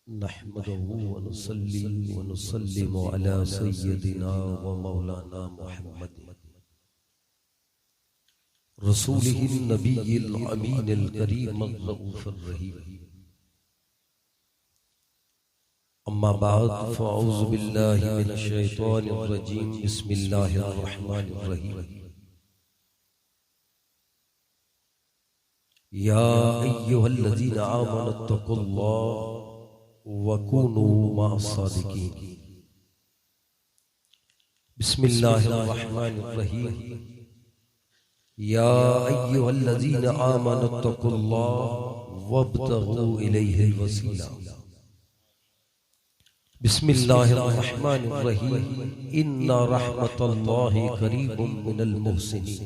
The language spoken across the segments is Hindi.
नहमदुहु व नुसल्ली व नुसल्लिमु अला सय्यदिना व मौलाना मुहम्मद रसूलिहिन नबिय्यिल अमीनिल करीम रऊफिर रहीम। अम्मा बाद फ़अऊज़ु बिल्लाहि मिनश शैतानिर रजीम। बिस्मिल्लाहिर रहमानिर रहीम। या अय्युहल्लज़ीना आमनुत्तक़ुल्लाह वकूनू मअस-सादिकीन। बिस्मिल्लाहिर्रहमानिर्रहीम। या अय्युहल्लज़ीना आमनुत्तक़ुल्लाह वब्तगू इलैहिल वसीला। बिस्मिल्लाहिर्रहमानिर्रहीम। इन्ना रहमतल्लाहि करीबुम मिनल मुहसिनीन।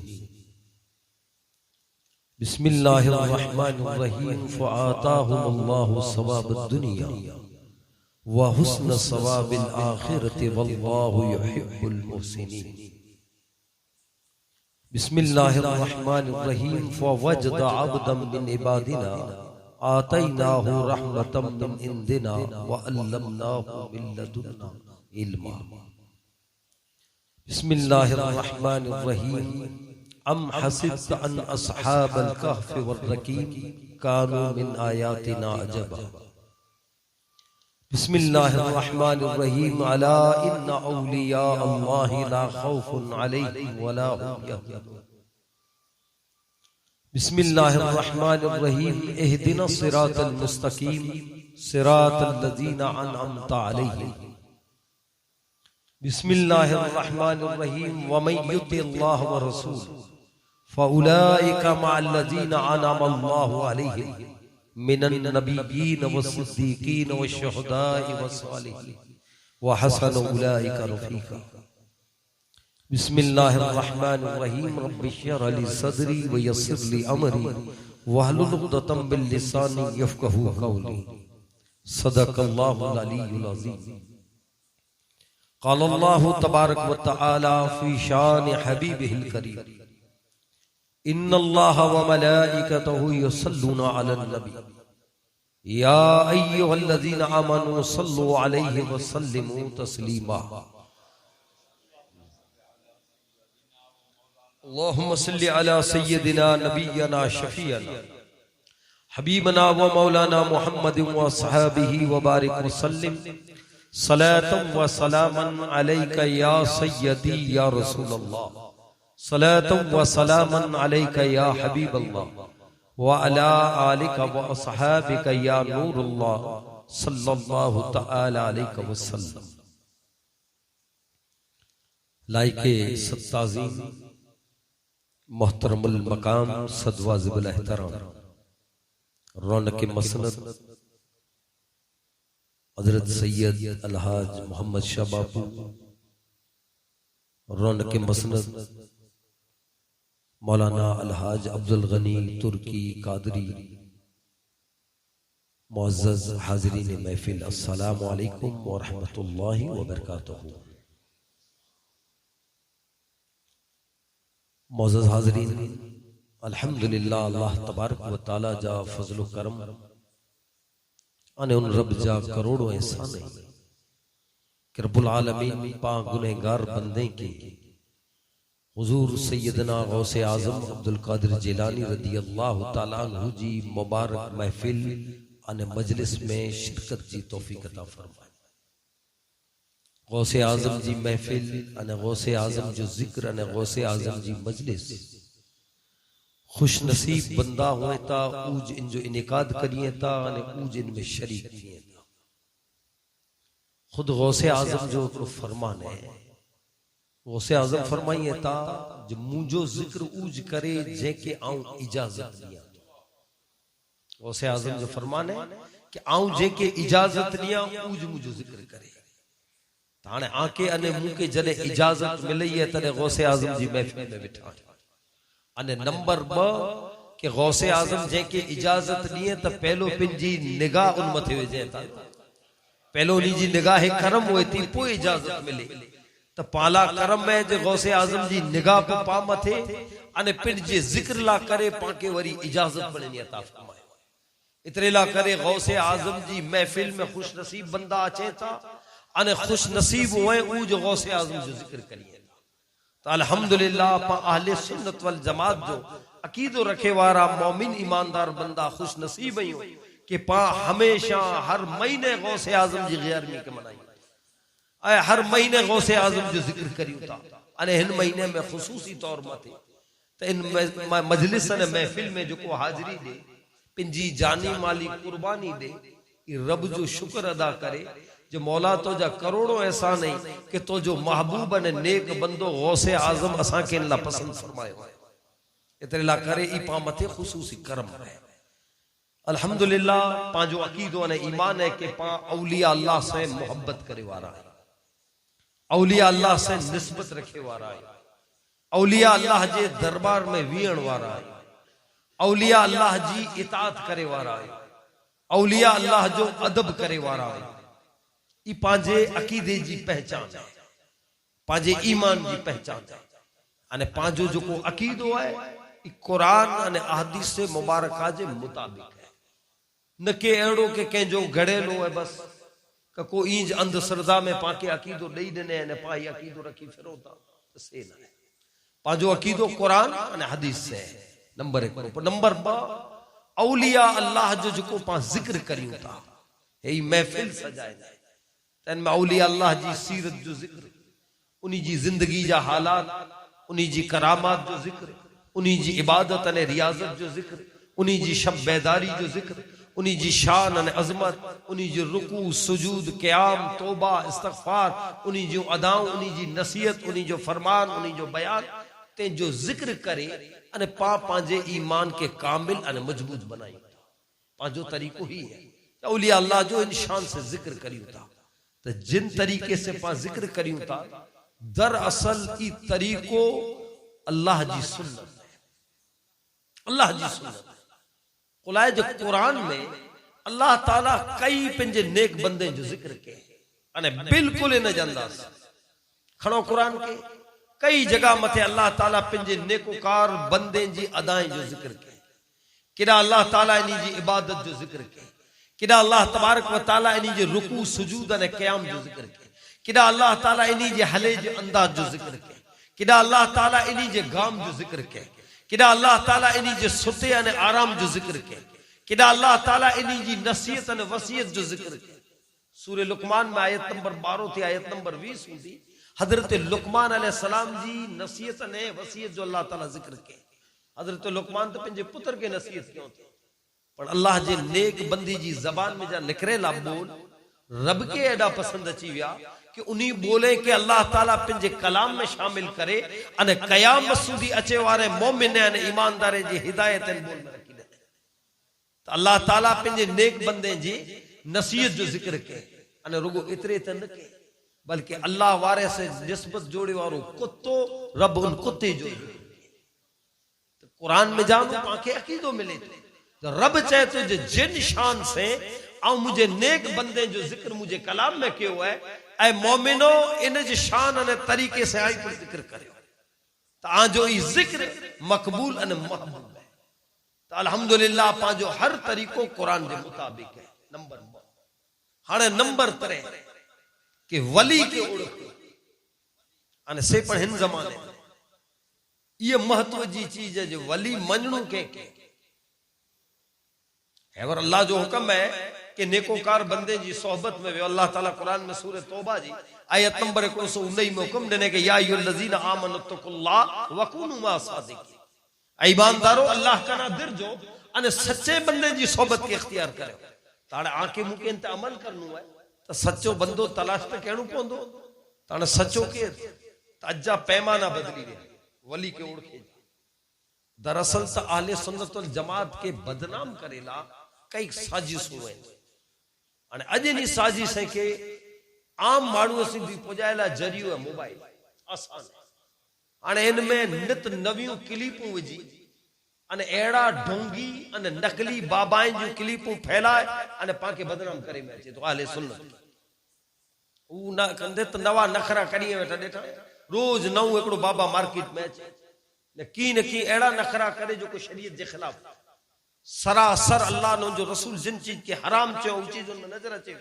बिस्मिल्लाहिर्रहमानिर्रहीम। फ़आताहुमुल्लाहु सवाबद दुनिया व हुस्न सवाबिल आखिरति वल्लाहु युहिब्बुल मुहसिनीन। बिस्मिल्लाहिर्रहमानिर्रहीम। फ़वजदा अब्दन मिन इबादिना आतैनाहु रहमतम मिन इंदिना व अल्लमनाहु मिन लदुन्ना इल्मा। बिस्मिल्लाहिर्रहमानिर्रहीम। अम हसिब्त अन अस्हाबल कहफ़ वर्रकीम कानू मिन आयातिना अजबा। बिस्मिल्लाहिर्रहमानिर्रहीम। अला इन्ना औलिया अल्लाहि ला खौफुन अलैहिम वला हुम यहज़नून। बिस्मिल्लाहिर्रहमानिर्रहीम। इहदिना सिरातल मुस्तकीम सिरातल लज़ीना अनअमता अलैहिम। बिस्मिल्लाहिर्रहमानिर्रहीम। वमन युतिल्लाह व रसूलहु फ़उलाइका मअल्लज़ीना अनअमल्लाहु अलैहिम मिनन नबिय्यीन वस्सिद्दीक़ीन वश्शुहदाኢ वस्सालिहीन व हसन उलाइका रफ़ीक़ा। बिस्मिल्लाहिर्रहमानिर्रहीम। रब्बिश्रह ली सदरी व यस्सिर ली अमरी वहलुल उक़दतम मिन लिसानी यफ़क़हू क़ौली। सदक़ल्लाहुल अलीयुल अज़ीम। क़ाल अल्लाहु तबारक व तआला फ़ी शान हबीबिहिल करीम। इन्नल्लाह व मलाइकतहु युसल्लूना अलन नबी या अय्युहल्लज़ीना आमनू सल्लु अलैहि व सल्लिमू तस्लीमा। अल्लाहुम्मा सल्लि अला सय्यिदिना नबिय्यना शफीअना हबीबना व मौलाना मुहम्मद व अस्हाबिही व बारिक व सल्लिम सलातन व सलामन अलैका या सय्यदी या रसूलल्लाह। सलातन व सलामन अलैका या हबीबल्लाह व अला आलिका व अस्हाबिका या नूरुल्लाह सल्लल्लाहु तआला अलैहि वसल्लम। लाइके सत्ताज़ीम मोहतरमुल मकाम सदवाजिबुल एहतराम रौनक मसनद हज़रत सैयद अलहाज मोहम्मद शाह बापू रौनक मसनद मौलाना अलहाज अब्दुल गनी तुर्की कादरी मुअज़्ज़ज़ हाज़रीन महफिल अस्सलामु अलैकुम व रहमतुल्लाहि व बरकातहू। मुअज़्ज़ज़ हाज़रीन, अल्हम्दुलिल्लाह अल्लाह तबारक व तआला जा फज़ल व करम अने उन रब जा करोड़ों एहसान है कि रब्बुल आलमीन पा गुनहगार बंदे के हुजूर सैयदना गौसे आज़म अब्दुल कादिर जिलानी रदियल्लाहु ताला अन्हु जी मुबारक महफिल अने मजलिस में शिरकत जी तौफीक अता फरमाए। गौसे आज़म जी महफिल अने गौसे आज़म जो जिक्र अने गौसे आज़म जी मजलिस खुश नसीब बंदा हुए ता ऊज इन जो इनेकाद करिए ता अने ऊज इनमें शरीक थिए ता। खुद गौसे आज़म जो फरमान है गौसे आज़म फरमाइए ता जो मुझो जिक्र ऊज करे जेके आऊं इजाजत दिया। गौसे आज़म जो फरमान है कि आऊं जेके इजाजत दिया ऊज मुझो जिक्र करे। ताने आके अने मुके जने इजाजत मिली है तने गौसे आज़म जी महफिल में बिठा। अने नंबर 2 के गौसे आज़म जेके इजाजत दिए त पहलो पिंजी निगाह उन मथे वेजे ता। पहलो नी जी निगाह करम हुए थी पोइ इजाजत मिले त पाला करम में जे गौसे आज़म जी निगाह पा मथे अने पिन जे जिक्र ला करे पाके वरी इजाजत बणनी अता फरमाए। इतरे ला करे गौसे आजम जी महफिल में खुश नसीब बंदा अचे था अने खुश नसीब हुए ऊ जो गौसे आजम जो जिक्र करिए तो अल्हम्दुलिल्लाह पा अहले सुन्नत वल जमात जो अकीदो रखे वारा मोमिन ईमानदार बंदा खुश नसीब ही हो कि पा हमेशा हर महीने गौसे आजम जी गियारवी के मनाई आए हर महीने गौसे आजम जो जिक्र करियो था अने इन महीने में खुसूसी तौर मथे तो इन मजलिस ने महफिल में जो को हाजिरी दे पिंजी जानी माली कुर्बानी दे रब जो शुक्र अदा करे जो मौला तो जा करोड़ों ऐसा नहीं कि तो जो महबूब ने नेक बंदो गौसे आजम असा के ला पसंद फरमायो इतरे ला करे ई पा मथे खुसूसी करम है अल्हम्दुलिल्लाह पांजो अकीदो ने ईमान है कि पा औलिया अल्लाह से मोहब्बत करे वारा है औलिया अल्लाह से निस्बत रखे वारा है औलिया अल्लाह जे दरबार में वीण वारा है औलिया अल्लाह जी इताअत करे वारा है औलिया अल्लाह जो अदब करे वारा है ई पांजे अकीदे जी पहचान है पांजे ईमान जी पहचान है अने पांजो जो को अकीदो है ई कुरान अने अहदीस से मुबारका जे मुताबिक है न के एड़ो के कंहिंजो घड़ेलो है बस को इंज अंधश्रद्धा में पाके अकीदो दई दने ने पाई अकीदो रखी फिरो था तो से ना है पांजो अकीदो कुरान अने हदीस से है नंबर 1 नंबर 2 औलिया अल्लाह जो को पा जिक्र करियो था हे महफिल सजाए तन में औलिया अल्लाह जी सीरत जो जिक्र उन्हीं जी जिंदगी जा हालात उन्हीं जी करामात जो जिक्र उन्हीं जी इबादत अने रियाजत जो जिक्र उन्हीं जी शब बेदारी जो जिक्र उन्हीं जी शान अने अजमत उन्हीं जी रुकू सुजूद क़याम तौबा इस्तगफार उन्हीं जो अदाओं उन्हीं जी नसीहत उन्हीं जो फरमान उन्हीं जो बयान ते जो जिक्र करे अने पा पांजे ईमान के कामिल अने मजबूत बनाई पांजो तरीको ही है औलिया अल्लाह जो इंशान से जिक्र करियो था तो जिन तरीके से पा जिक्र करियो था दरअसल ई तरीको अल्लाह जी सुन्नत है अल्लाह जी सुन्नत खुलाए जो कुरान में अल्लाह ताला कई पंजे नेक बंदे जो जिक्र के अने बिल्कुल इन जंदास खड़ो कुरान के कई जगह मथे अल्लाह ताला पंजे नेकोकार बंदे जी अदाएं जो जिक्र के किदा अल्लाह ताला इनी जी इबादत जो जिक्र के किदा अल्लाह तबारक व ताला इनी जे रुकू सुजूद अने क़याम जो जिक्र के किदा अल्लाह ताला इनी जे हले जे अंदाज जो जिक्र के किदा अल्लाह ताला इनी जे गाम जो जिक्र के किदा अल्लाह ताला इनी जे सुते अने आराम जो जिक्र के किदा अल्लाह ताला इनी जी नसीहत अने वसीयत जो जिक्र के सूरह लुकमान में आयत नंबर 12 थी आयत नंबर 20 हुंदी हजरत लुकमान अलैहिस्सलाम जी नसीहत अने वसीयत जो अल्लाह ताला जिक्र के हजरत लुकमान तो पंजे पुत्र के नसीहत क्यों थे पर अल्लाह जे नेक बंदी जी जबान में जा निकरे ला बोल रब के एडा पसंद अची विया कि उन्हीं बोले कि अल्लाह ताला पंजे कलाम में शामिल करे अने क़यामत सुधी अचे वारे मोमिन अने ईमानदार जी हिदायत बोल में रखी दे तो अल्लाह ताला पंजे नेक बंदे जी नसीहत जो जिक्र के अने रुगो इतरे त न के बल्कि अल्लाह वारे से निस्बत जोड़े वारो कुत्तो रब उन कुत्ते जो तो कुरान में जानो आंखें अकीदो मिले तो रब चाहे तो जिन शान से आ मुझे नेक बंदे जो जिक्र मुझे कलाम में क्यों है ऐ मोमिनो इन जी शान अने तरीके से आई पर जिक्र करे तो आ जो ई जिक्र मकबूल अने महबूब है तो अल्हम्दुलिल्लाह पांजो हर तरीको कुरान के मुताबिक है नंबर 2 हाने नंबर 3 कि वली के ओळख अने से पर हिन जमाने ये महत्व जी चीज है जो वली मनणु के है और अल्लाह जो हुक्म है कि नेकोकार बंदे जी सोहबत में वे अल्लाह ताला कुरान में सूरह तौबा जी आयत नंबर 119 में हुक्म देने के या अय्युहल्लज़ीना आमनुत्तकुल्लाह व कूनू मा सादिकीन ऐ ईमानदारो अल्लाह का ना दिरजो अने सच्चे बंदे जी सोहबत के इख्तियार करो ताणे आंखे मुके इन ते अमल करनो है तो सच्चो बंदो तलाश ते केणो पोंदो ताणे सच्चो के अज्जा पैमाना बदली रे वली के ओळखे दरअसल त अहले सुन्नत वल जमात के बदनाम करेला कई साजिशूं आहिनि अने अॼु इन साजिश के आम माण्हू सिंधी पुॼाइला जरियो है मोबाइल आसान हाणे इन में नित नवियूं क्लिपूं विझी अने अहिड़ा ढोंगी अने नकली बाबाइन जूं क्लिपूं फैलाए अने पाके बदनाम करे में अचे तो अहले सुन्नत ऊ न कंदे त नवा नखरा कढी वेठा ॾेठा रोज नओं हिकिड़ो बाबा मार्केट में अचे न की अहिड़ा नखरा करे जो को शरीयत जे खिलाफ सरासर अल्लाह नो जो रसूल जिन चीज के हराम चयो उन चीजुन में नजर अचे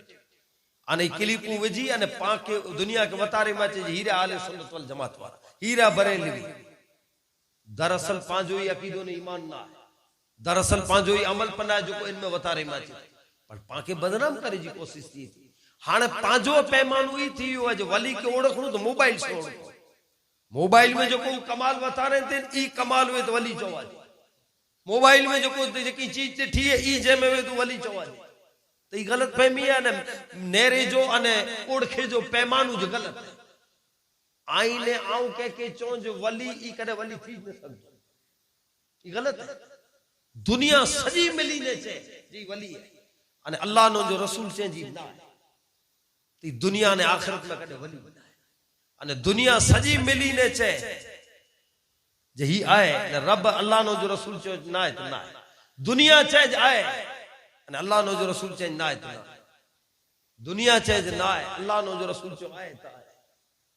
अने क्लिपूं विझी अने पाके दुनिया के वतारे में अचे हीरा आले सुन्नत वल जमात वाला हीरा बरेलवी दरअसल पांजो ही अकीदो ने ईमान ना दरअसल पांजो ही अमल पना जो इनमें वतारे में अचे पर पाके बदनाम करे जी कोशिश थी हाने पांजो पैमानो ई थी अज वली के ओळखणो तो मोबाइल से ओळखो मोबाइल में जो को कमाल वतारे थे ई कमाल वे तो वली चवा मोबाइल में जो को जेकी चीज ठी है ई जे में वे तो वली चवा तो ई गलत फहमी है ने नेरे जो अने ओळखे जो पैमानो जो गलत है आईने आऊं के चो जो वली ई कदे वली थी न सकदो ई गलत है दुनिया सजी मिली ने चे जी वली है अने अल्लाह नो जो रसूल से जी ना ती दुनिया ने आखिरत में कदे वली बनाए अने दुनिया सजी मिली ने चे जे ही आए ने रब अल्लाह नो जो रसूल चे ना है तो ना है दुनिया चे आए अने अल्लाह नो जो रसूल चे ना है तो ना दुनिया चे ना है अल्लाह नो जो रसूल चे आए तो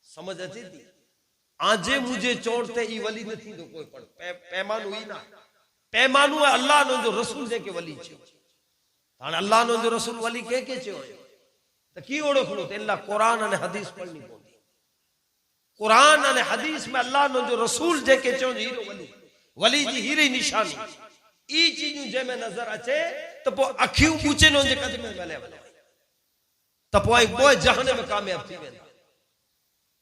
समझ अचे थी आजे मुझे चोड़ते ई वली न थी तो कोई पण पैमानो ही ना पैमानो है अल्लाह नो जो रसूल जे के वली छे हां अल्लाह नो जो रसूल वली के छे तो की ओळखणो ते अल्लाह कुरान अने हदीस पढ़नी पवंदी कुरान अने हदीस में अल्लाह नो जो रसूल जे के चो हीरो वली जी हीरे निशानी ई चीजू जे में नजर अचे तो पो अखियूं पूछे नो जे कद में वले तो पो कोई जहाने में कामयाब थी वेंदा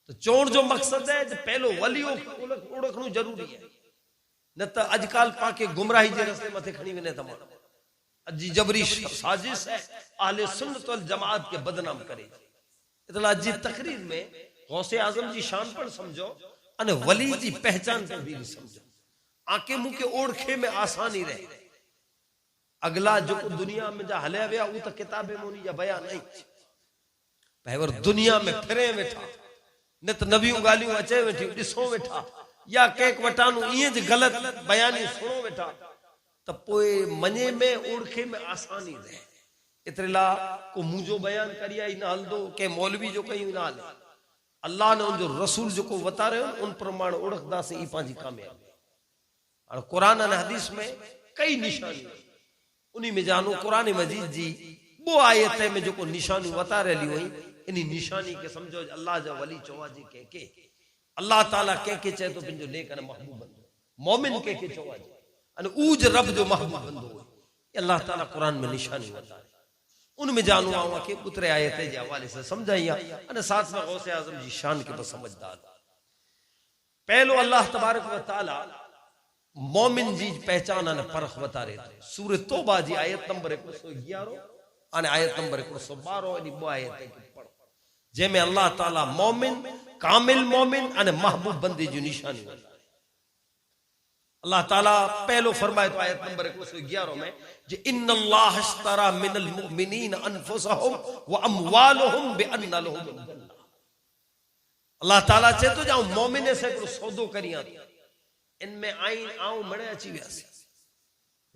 तो चोण जो मकसद है पहलो वलियो ओळखणो जरूरी है न तो अजकल पाके गुमराही जे रस्ते मथे खणी वने तमाम अजी जबरी साजिश है अहले सुन्नत वल जमात के बदनाम करे इतला जी तकरीर में गौसे आजम जी शान पर समझो अने वली जी पहचान पर भी समझो आके मुके ओळखे में आसानी रहे अगला जो दुनिया में जा हले वया उ तो किताबे मोनी जा बयान नहीं पहवर दुनिया में फिरे वेठा न तो नबियूं गालियूं अचे वेठी दिसो वेठा या केक वटानु ये ज गलत बयानी सुनो वेठा तो पोए मने में ओळखे में आसानी रहे इतरेला को मुझो बयान करिया ही ना हलदो के मौलवी जो कहीं ना हले अल्लाह ने उन जो रसूल जो को वतारे उन प्रमाण ओळखदा से ई पांजी कामयाबी और कुरान और हदीस में कई निशानी उन्हीं में जानो कुरान मजीद जी वो आयत में जो को निशानी वतारे ली हुई इनी निशानी के समझो अल्लाह जा वली चवा जी के अल्लाह ताला के चाहे तो पिंजो लेकर महबूब बंदो मोमिन के चवा जी अने ऊज रब जो महबूब बंदो अल्लाह ताला कुरान में निशानी बताए उनमें जानू आवा के उतरे आयत के हवाले से समझाइया अने साथ में गौसे आजम जी शान के बस समझदार पहलो अल्लाह तबारक व तआला मोमिन जी पहचान अने परख बता रहे थे सूरह तौबा जी आयत नंबर 111 अने आयत नंबर 112 इन दो आयत के पढ़ो जेमे अल्लाह ताला मोमिन कामिल मोमिन अने महबूब बंदी जो निशानी अल्लाह ताला पहलो फरमाए तो आयत नंबर 111 में जे इन्नल्लाह इश्तरा मिनल मुमिनीन अनफुसहुम व अमवालुहुम बिअन्न लहुम जन्नह अल्लाह ताला चे तो जाओ मोमिने से को सौदो करिया इनमें आइन आऊं मणे अची व्यासी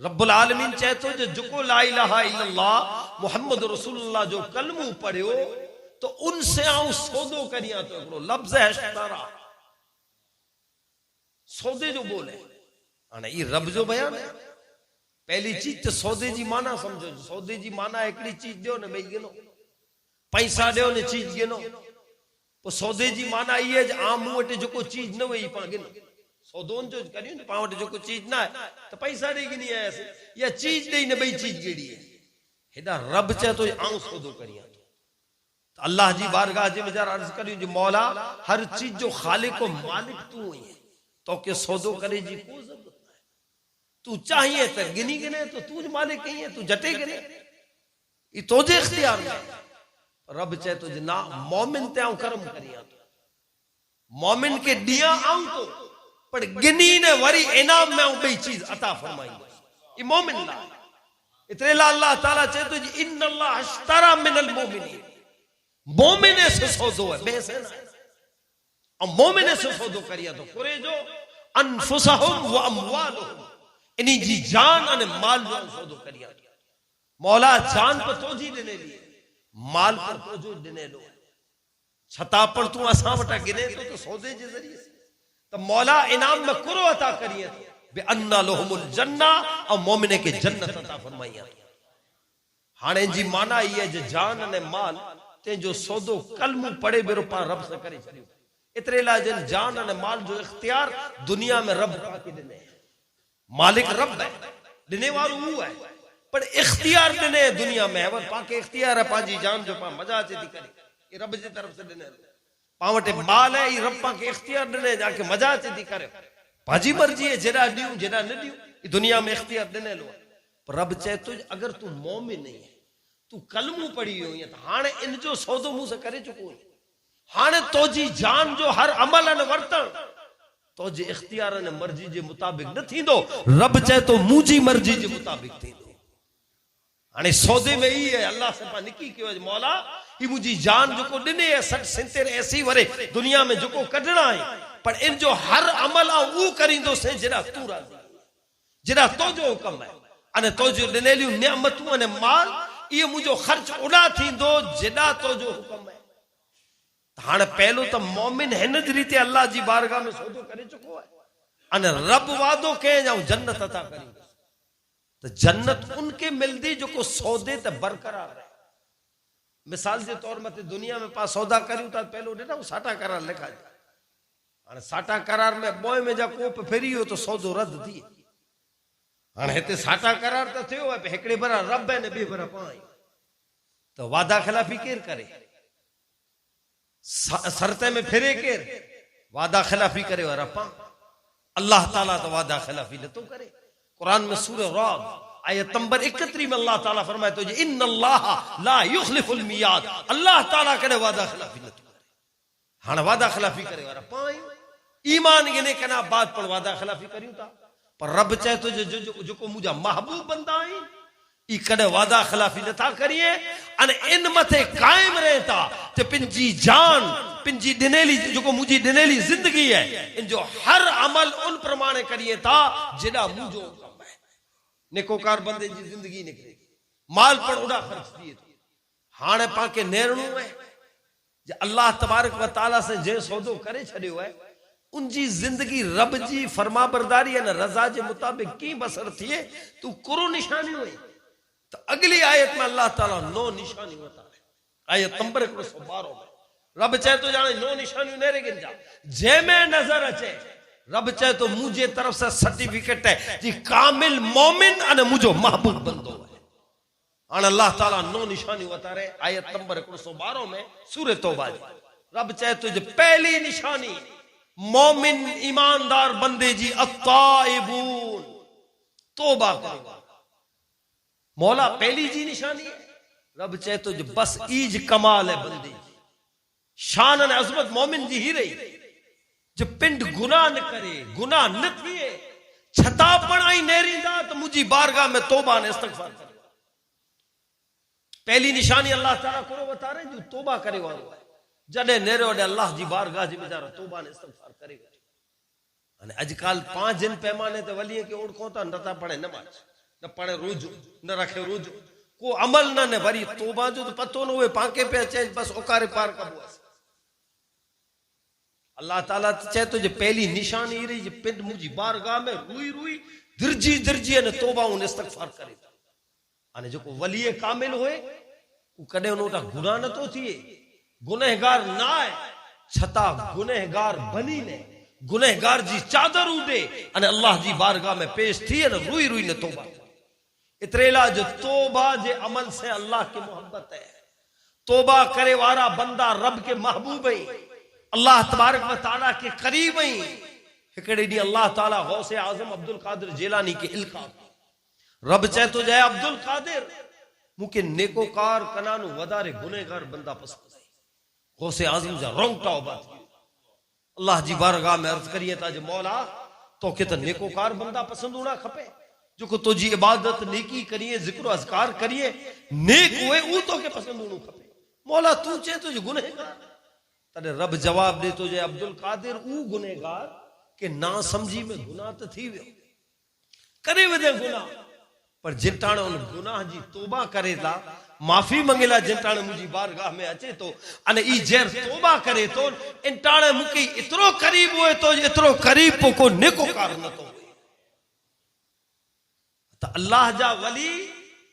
रब्बुल आलमीन चे तो जो ला इलाहा इल्लल्लाह मुहम्मद रसूलुल्लाह जो कलमू पढ़ियो तो उनसे आऊं सौदो करिया तो लफ्ज है इश्तरा सौदे जो बोले आने ये रब जो बयान है पहली चीज तो सौदे जी माना समझो सौदे जी माना एकड़ी चीज दियो ने भई गिनो पैसा दियो ने चीज गिनो तो सौदे जी माना ये आम वटे जो को चीज न वही पा गिनो सौदोन जो करियो ने पावट जो को चीज ना है तो पैसा दे गिनी है ऐसे या चीज दे ने भई चीज गेड़ी है हेदा रब चाहे तो आऊं सौदो करिया तो अल्लाह जी बारगाह जी में जरा अर्ज करियो जी मौला हर चीज जो खालिक और मालिक तू है तो के सौदो करे जी को जरूरत तू चाहिए तो गिनी गिने तो तू मालिक कहीं है तू जटे गिने ये तोजे इख्तियार में रब चाहे तो ना मोमिन ते आऊं कर्म करिया तो मोमिन के दिया आऊं तो पर गिनी ने वरी इनाम में आऊं बई चीज अता फरमाई ये मोमिन ला इतने ला अल्लाह ताला चाहे तो इन्नल्लाह इश्तरा मिनल मुमिनीन मोमिने से सौदो है बेसे ना और मोमिने से सौदो करिया तो करे जो अनफुसहुम व अमवालुहुम इनी जी जान अने माल जो सौदो करिया मौला जान पर तोजी देने लिए माल पर तोजो देने लो छता पर तू असा वटा गिने तो सौदे जे जरिए तो मौला इनाम में कुरो अता करिए बेअन्ना लहुमुल जन्ना और मोमिन के जन्नत अता फरमाई आहे। हाणे जी माना ये जे जान ने माल ते जो सौदो कलमु पढ़े बेरो पा रब से करे छड़ियो। इतरे ला जन जान ने माल जो इख्तियार दुनिया में रब पाके दिने। मालिक रब है, दिने वालो वो है, पर इख्तियार दिने दुनिया में वर पाके इख्तियार है पांजी जान जो पा मजा अचे थी करे। ये रब जी तरफ से दिने। पावटे माल है, ये रब पाके इख्तियार दिने जाके मजा अचे थी करे। पांजी मर्जी है, जेड़ा दियो जेड़ा न दियो, ये दुनिया में इख्तियार दिने लो। पर रब चाहे तो अगर तू मोमिन नहीं है, तू कलमू पढ़ी हो या हाणे इन जो सौदो मुंह से करे चुको है। हाणे तो जी जान जो हर अमल न वर्तन तो जी इख्तियार ने मर्जी जे मुताबिक न थींदो। रब चाहे तो मुंजी मर्जी जे मुताबिक थींदो। हाणे सौदे में ही है अल्लाह से पा निकी के मौला ही मुंजी जान जो को दिने है 60-70 ऐसी वरे दुनिया में जो को कढना है, पर इन जो हर अमल आ वो करिंदो से जेड़ा तू राजी जेड़ा तो जो हुक्म है अने तो जो दिनेलियो नेमतू ने माल ये मुझो खर्च उड़ा थींदो जेड़ा तो जो हुक्म है। हाणे पहलो तो मोमिन हिन रीते अल्लाह जी बारगाह में सौदो करे चुको है अने रब वादो के जाऊं जन्नत अता करी। तो जन्नत उनके मिलदी जो को सौदे ते बरकरार है। मिसाल के तौर मते दुनिया में पा सौदा करियो ता पहलो देना साटा करार लिखा है। हाणे साटा करार में बोय में जा कोप फेरियो तो सौदो रद्द थी। हाणे हिते साटा करार तो थियो है, हिकड़े भरा रब है ने बे भरा पाई। तो वादा खिलाफी केर करे? शर्ते में फिरे केर? वादा खिलाफी करे वारा पा। अल्लाह ताला तो वादा खिलाफी न तो करे। कुरान में सूरह राद आयत नंबर 31 में अल्लाह ताला फरमाए तो इन्नल्लाह ला युखलिफुल मियाद। अल्लाह ताला करे वादा खिलाफी न तो करे। हाणे वादा खिलाफी करे वारा पाई। ईमान गिने कना बात पर वादा खिलाफी करियो था। पर रब चाहे तो जो को मुझा महबूब बंदा है ई कदे वादा खिलाफी न था करिए अने इन मथे कायम रहता ते पिंजी जान पिंजी दिनेली जो को मुझी दिनेली जिंदगी है इन जो हर अमल उन प्रमाणे करिए था जेड़ा मुझो कम है। नेकोकार बंदे जी जिंदगी निकले माल पर उड़ा खर्च दिए तो हाणे पाके नेरणो है जे अल्लाह तबारक व तआला से जे सौदो करे छड़ियो है उनजी जिंदगी रब जी फरमाबरदारी न रजा के मुताबिक की बसर थिए तू कुरो निशानी हुई। तो अगली आयत में अल्लाह ताला 9 निशानी बता रहे। आयत नंबर 112 में रब चाहे तो जाने 9 निशानी ने रे गिन जा जे में नजर अचे। रब चाहे तो मुझे तरफ से सर्टिफिकेट है जी कामिल मोमिन अने मुझो महबूब बंदो है। अन अल्लाह ताला 9 निशानी बता रहे। आयत नंबर 112 में सूरह तौबा रब चाहे तो जो पहली निशानी मोमिन ईमानदार बंदे जी अत्ताइबून तौबा करेगा। मौला पहली जी निशानी है। रब चाहे तो जो बस ईज कमाल है बंदे जी शान और अजमत मोमिन जी ही रही जो पिंड गुनाह न करे गुनाह न थिए छता पणाई नेरींदा तो मुझी बारगाह में तौबा ने इस्तगफार करे। पहली निशानी अल्लाह ताला को बता रहे जो तौबा करे वालो है जडे नेरे वडे अल्लाह जी बारगाह जी बेचारा तौबा ने इस्तगफार करे। अने आजकल 5 दिन पैमाने ते वलिए के ओढ़खो ता नता पड़े नमाज न पड़े रोजो न रखे रोजो को अमल न भरी तौबा जो तो पतो न हुए पाके पे अचे बस ओकारे पार कबो। अल्लाह ताला चाहे तो जो पहली निशानी रही जो पिंड मुझी बारगाह में रुई रुई दिरजी दिरजी ने तौबा उन इस्तगफार करे। अने जो को वलिए कामिल होए उ कदे उनोटा गुनाह न तो थिए गुनहगार ना है छता गुनहगार बनी ने गुनहगार जी चादर उडे अने अल्लाह जी बारगाह में पेश थी न रुई रुई ने तौबा। इतरेला जो तौबा जे अमल से अल्लाह की मोहब्बत है। तौबा करे वारा बंदा रब के महबूब है अल्लाह तबारक व तआला के करीब है। हिकड़े डी अल्लाह ताला गौसे आजम अब्दुल कादिर जेलानी के इल्का रब चाहे तो जाए अब्दुल कादिर मुके नेकोकार कनानु वदारे गुनहगार बंदा पसंद है। गौसे आजम जा रोंगटा उबा अल्लाह जी बारगाह में अर्ज करिए था जो मौला तो के तो नेकोकार बंदा पसंद होना खपे जो को तुझी इबादत नेकी करिए जिक्र अज़कार करिए नेक हुए ऊ तो के पसंद होना खपे। मौला तू चे तो जो गुनहगार तने रब जवाब दे तो जे अब्दुल कादिर ऊ गुनहगार के ना समझी में गुनाह तो थी वियो करे वदे गुनाह पर जिताणे उन गुनाह जी तौबा करेला माफी मंगेला जिताणे मुझी बारगाह में अचे तो अने ई जेर तौबा करे तो इंटाणे मुके इतरो करीब होए तो इतरो करीब को नेकोकार न तो तो अल्लाह जा वली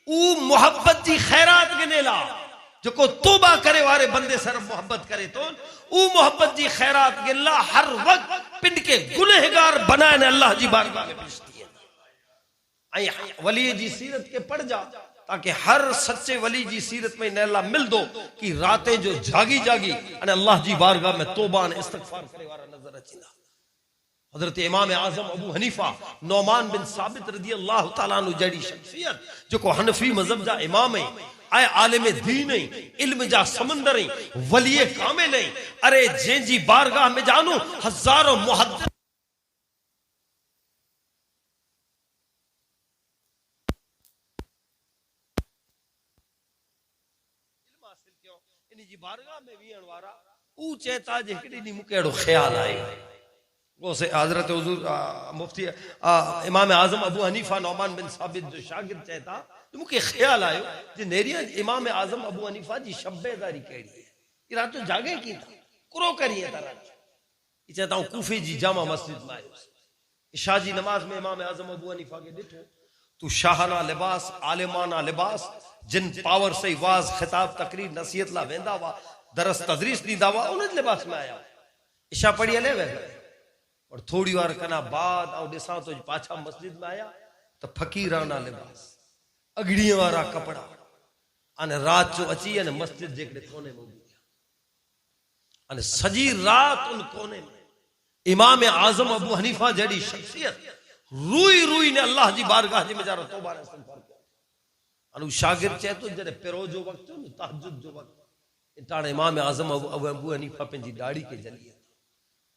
ऊ मोहब्बत जी खैरात गिनेला जो को तोबा करे वारे बंदे सर मोहब्बत करे तो ऊ मोहब्बत जी खैरात गिनला हर वक्त पिंड के गुनहगार बनाए ने अल्लाह जी बारगाह में पेश आई वली जी सीरत के पढ़ जा ताकि हर सच्चे वली जी सीरत में नैला मिल दो कि रातें जो जागी जागी अने अल्लाह जी बारगाह में तौबा ने इस्तिगफार करे वारा नजर अचींदा। हजरत इमाम आजम अबू हनीफा नौमान बिन साबित रजी अल्लाह तआला अन्हु जड़ी शख्सियत जो को हनफी मजहब जा इमाम है आए आलिम दीन है इल्म जा समंदर है वली कामिल है अरे जे जी बारगाह में जानू हजारों मुहद्दिस जी बारगाह में वीण वारा ऊ चेता जे हिकड़ी दी मुके एड़ो ख्याल आयो वो से हजरत हुजूर मुफ्ती इमाम आजम अबू हनीफा नौमान बिन साबित जो शागिर्द चेता मुके ख्याल आयो जे नेरिया इमाम आजम अबू हनीफा जी शब्बेदारी केड़ी है ई रात तो जागे की था कुरो करिए तरह ई चेता हूं कूफे जी जामा मस्जिद में आयो इशा जी नमाज में इमाम आजम अबू हनीफा के डिठो तू शाहाना लिबास आलिमाना लिबास जिन पावर से वाज खिताब तकरीर नसीहत ला वेंदा वा दरस तदरीस दी दावा उन लिबास में आया इशा पढ़ी हले वे और थोड़ी बार कना बाद और दिसा तो पाछा मस्जिद में आया तो फकीराना लिबास अगड़िया वाला कपड़ा अने रात जो अची अने मस्जिद जेकड़े कोने में गया अने सजी रात उन कोने में इमाम आजम अबू हनीफा जड़ी शख्सियत रूई रूई ने अल्लाह जी बारगाह जी में जा तौबा ने इस्तिगफार किया अनु शागिर्द चए तो जड़े पिरो जो वक्त हो तहज्जुद जो वक्त इटाणे इमाम आजम अबू हनीफा पेंजी दाढ़ी के जलिए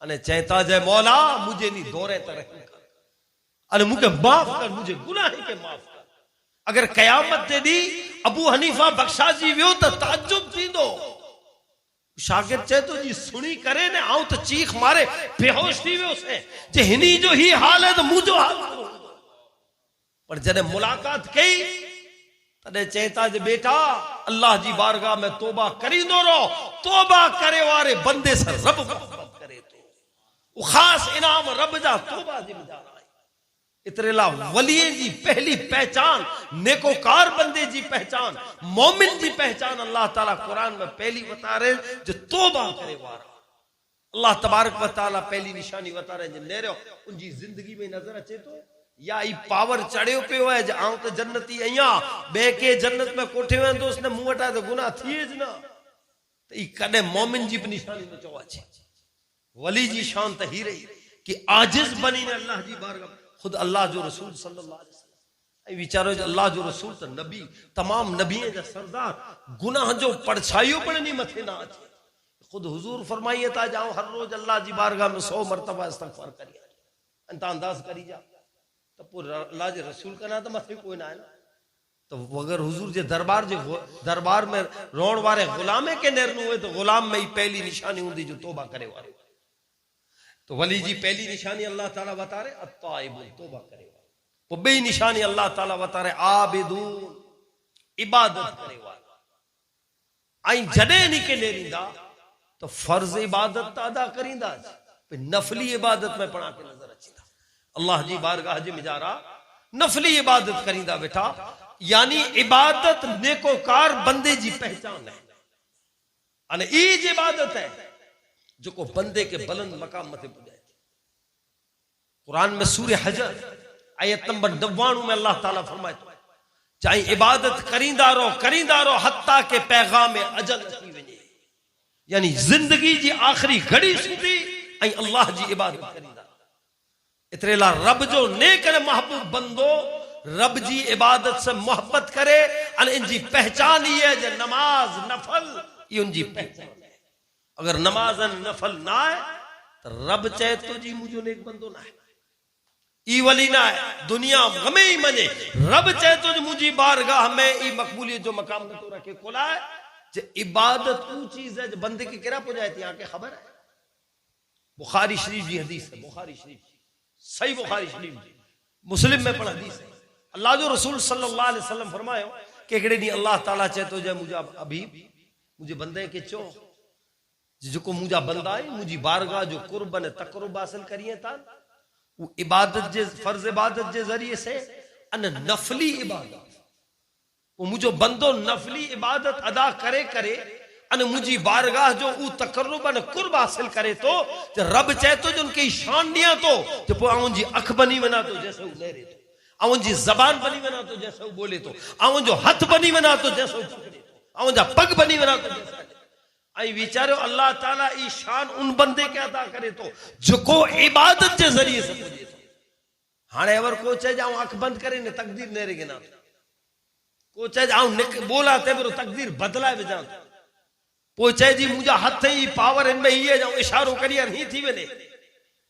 अने चेता जय मौला मुझे नी दौरे तरह कर अने मुझे माफ कर मुझे गुनाह के माफ कर अगर कयामत दे दी अबू हनीफा बख्शा जी वियो तो ताज्जुब थींदो शागिर्द चए तो जी सुनी करे ने आऊं तो चीख मारे बेहोश थी वियो से जे हिनी जो ही हाल है तो मुझो हाल पर जने मुलाकात कई तदे चेता जे बेटा अल्लाह जी बारगाह में तौबा करींदो रहो तौबा करे वारे बंदे से रब मोहब्बत करे तो खास इनाम रब जा तौबा जी में जाना है इतरेला वलिये जी पहली पहचान नेकोकार बंदे जी पहचान मोमिन जी पहचान अल्लाह ताला कुरान में पहली बता रहे जो तौबा करे वारा अल्लाह तबारक व तआला पहली निशानी बता रहे जो नेरो उनकी जिंदगी में नजर अचे तो या ई पावर चढ़ियो पियो है जे आऊं तो जन्नती अया बे के जन्नत में कोठे वेंदो उसने मुंह हटा तो गुनाह थिए ज ना तो ई कदे मोमिन जी निशानी में चवा छे वली जी शान त ही रही कि आजिज बनी ने अल्लाह जी बारगाह खुद अल्लाह जो रसूल सल्लल्लाहु अलैहि वसल्लम विचारो अल्लाह जो रसूल तो नबी तमाम नबीए जा सरदार गुनाह जो परछाइयो पण नहीं मथे ना अचे खुद हुजूर फरमाइए ता जाओ हर रोज अल्लाह जी बारगाह में 100 मरतबा इस्तिगफार करिए अंत अंदाज करी जा तो पूर अल्लाह जे रसूल का ना तो मथे कोई ना है ना तो अगर हुजूर जे दरबार में रोण वारे गुलामे के नेरनु हुए तो गुलाम में ही पहली निशानी हुंदी जो तौबा करे वाले तो वली जी पहली निशानी अल्लाह ताला बता रहे अत्ताइबुन तौबा करे वाला वो बे निशानी अल्लाह ताला बता रहे आबिदून इबादत करे वाला आई जडे निके लेरिंदा तो फर्ज इबादत अदा करिंदा पे नफली इबादत में पढ़ा के नजर अचींदा अल्लाह जी बारगाह जी में जा रहा नफली इबादत करिंदा बेटा यानी इबादत नेकोकार बंदे जी पहचान है अने ई इबादत है जो को बंदे के बुलंद मकाम मथे पुजाए कुरान में सूरह हजर आयत नंबर 99 में अल्लाह ताला फरमाए चाहे इबादत करींदा रहो हत्ता के पैगाम अजल अची वने यानी जिंदगी जी आखिरी घड़ी सुधी आई अल्लाह जी इबादत करींदा इतरेला रब जो नेक ने महबूब बंदो रब जी इबादत से मोहब्बत करे अने इनकी पहचान ये है जे नमाज नफल ये उनकी पहचान है अगर नमाज नफल ना है तो रब चाहे तो जी मुझे नेक बंदो ना है ई वली ना है दुनिया गमे ही मने रब चाहे तो मुझी बारगाह में ई मकबूलियत जो मकाम तो रखे कोला है जे इबादत वो चीज है जो बंदे की किरा पुजाए थी आके खबर है बुखारी शरीफ जी हदीस है बुखारी शरीफ सही बुखारी शरीफ जी मुस्लिम में पढ़ा हदीस है अल्लाह जो रसूल सल्लल्लाहु अलैहि वसल्लम फरमायो कि एकड़े दी अल्लाह ताला चाहे तो जे मुझे अभी मुझे बंदे के चो जो मुझा बंदा है मुझी बारगाह जो कुर्ब ने तकरुब हासिल करिए था वो इबादत जे फर्ज इबादत जे जरिए से अन नफली इबादत, वो मुझो बंदो नफली इबादत अदा करे करे अन मुझी बारगाह जो ऊ तकर्रुब अन कुर्ब हासिल करे तो रब चाहे तो जो उनकी शान दिया तो जो पो आउं जी अख बनी वना तो जैसे वो नेरे तो, आउं जी जबान बनी वना तो जैसे वो बोले तो, आउं जो हथ बनी वना तो जैसे वो पकड़े तो, आउं जा पग बनी वना तो जैसे आई विचारो अल्लाह ताला ई शान उन बंदे के अदा करे तो जो को इबादत के जरिए से पुजे तो। हाणे अवर को चाहे जाऊं अख बंद करे ने तकदीर नेरे गिना, को चाहे जाऊं बोला ते मेरो तकदीर बदलाए विजा, पो चाहे जी मुझा हथ ही पावर इनमें ये जाऊं इशारो करिए नहीं थी वने।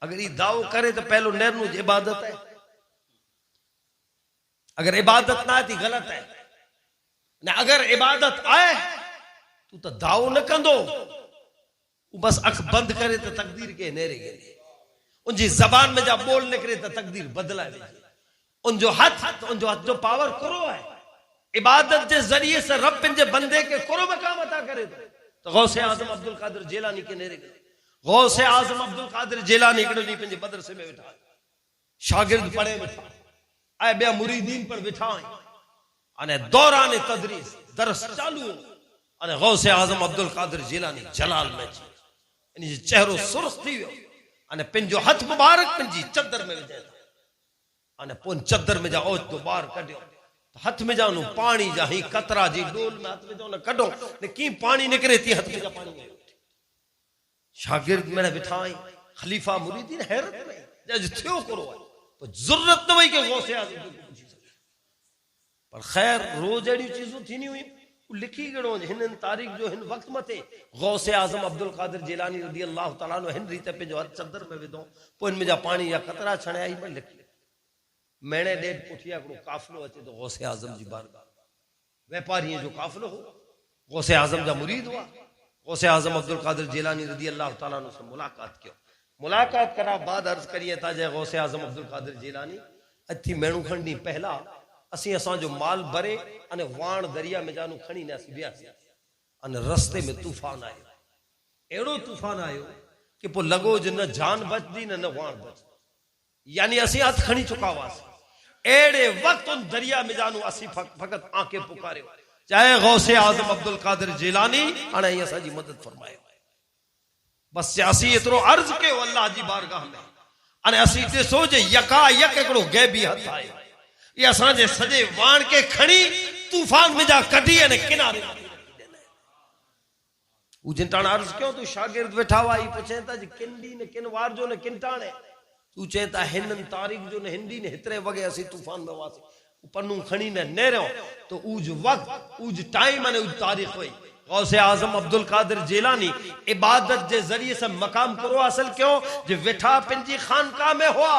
अगर ये दाव करे तो पहलो नेरनु इबादत है, अगर इबादत ना थी गलत है ना, अगर इबादत आए तू तो दाव न कंदो, बस अख बंद करे तो तकदीर के नेरे गए, उनकी जबान में जा बोल निकले तो तकदीर बदला दे, उन जो हथ जो पावर करो है इबादत के जरिए से रब पंजे बंदे के करो मकाम अता करे तो गौसे आजम अब्दुल कादिर जेलानी के नेरे गए। गौसे आजम अब्दुल कादिर जेलानी कड़नी पंजे मदरसे में बैठा, शागिर्द पढ़े बैठा, आए बया मुरीदीन पर बैठा अने दौरान तदरीस दरस चालू अने गौसे आजम अब्दुल कादिर जेलानी जलाल में इन चेहरो सुर्ख थी वियो अने पिंजो हथ मुबारक पिंजी चदर में विझे अने पोन चदर में जा ओच तो बाहर कढियो, हथ में जानो पानी जा ही कतरा जी डोल में हथ में जानो कढो ने की पानी निकरे थी हथ में जा पानी में। शागिर्द मेरे बिठाई खलीफा मुरीदीन हैरत में जज थियो करो तो जरूरत न वही के गौसे आजम को पूछी सके, पर खैर रोज एड़ी चीजों थी नहीं हुई लिखी गणो हिन तारीख जो हिन वक्त मथे गौसे आजम अब्दुल कादिर जिलानी रदी अल्लाह तआला अन्हु हिन रीते पे जो हथ चदर में विधो पो इन में जा पानी या कतरा छणे आई पर लिखी मैंने डेढ़ पुठिया को काफिलो अचे तो गौसे आजम जी बारगाह व्यापारी जो काफिलो हो गौसे आजम जा मुरीद हुआ, गौसे आजम अब्दुल कादिर जिलानी रदी अल्लाह तआला अन्हु से मुलाकात कियो, मुलाकात करा बाद अर्ज करिए था जय गौसे आजम अब्दुल कादिर जिलानी अथी मेणू खंडी पहला असी असा जो माल भरे अने वाण दरिया में जानो खणी ने असी बियासी अने रस्ते में तूफान आयो, एड़ो तूफान आयो कि पो लगो जो न जान बचदी न वाण बच, यानी असी हथ खणी चुका वास एड़े वक्त उन दरिया में जानो असी फकत आंखें पुकारियो चाहे गौसे आजम अब्दुल कादिर जिलानी अने असा जी मदद फरमाए। बस असी इतरो अर्ज के अल्लाह जी बारगाह में अने असी दिसो जे यका यक एकड़ो गैबी हथ आयो ये असांजे सजे वाण के खणी तूफान में जा कढी अने किनारे उ जिंटाण अर्ज क्यों तू शागिर्द बैठा हुआ ही पूछे था जी किंडी ने किन वार जो ने किंटाणे तू चेता हिन तारीख जो ने हिंदी ने हितरे वगे असी तूफान में वासी पन्नू खणी ने नेरो तो उज वक्त उज टाइम अने उज तारीख हुई गौसे आजम अब्दुल कादिर जिलानी इबादत के जरिए से मकाम करो हासिल क्यों जे वेठा पिंजी खानका में हुआ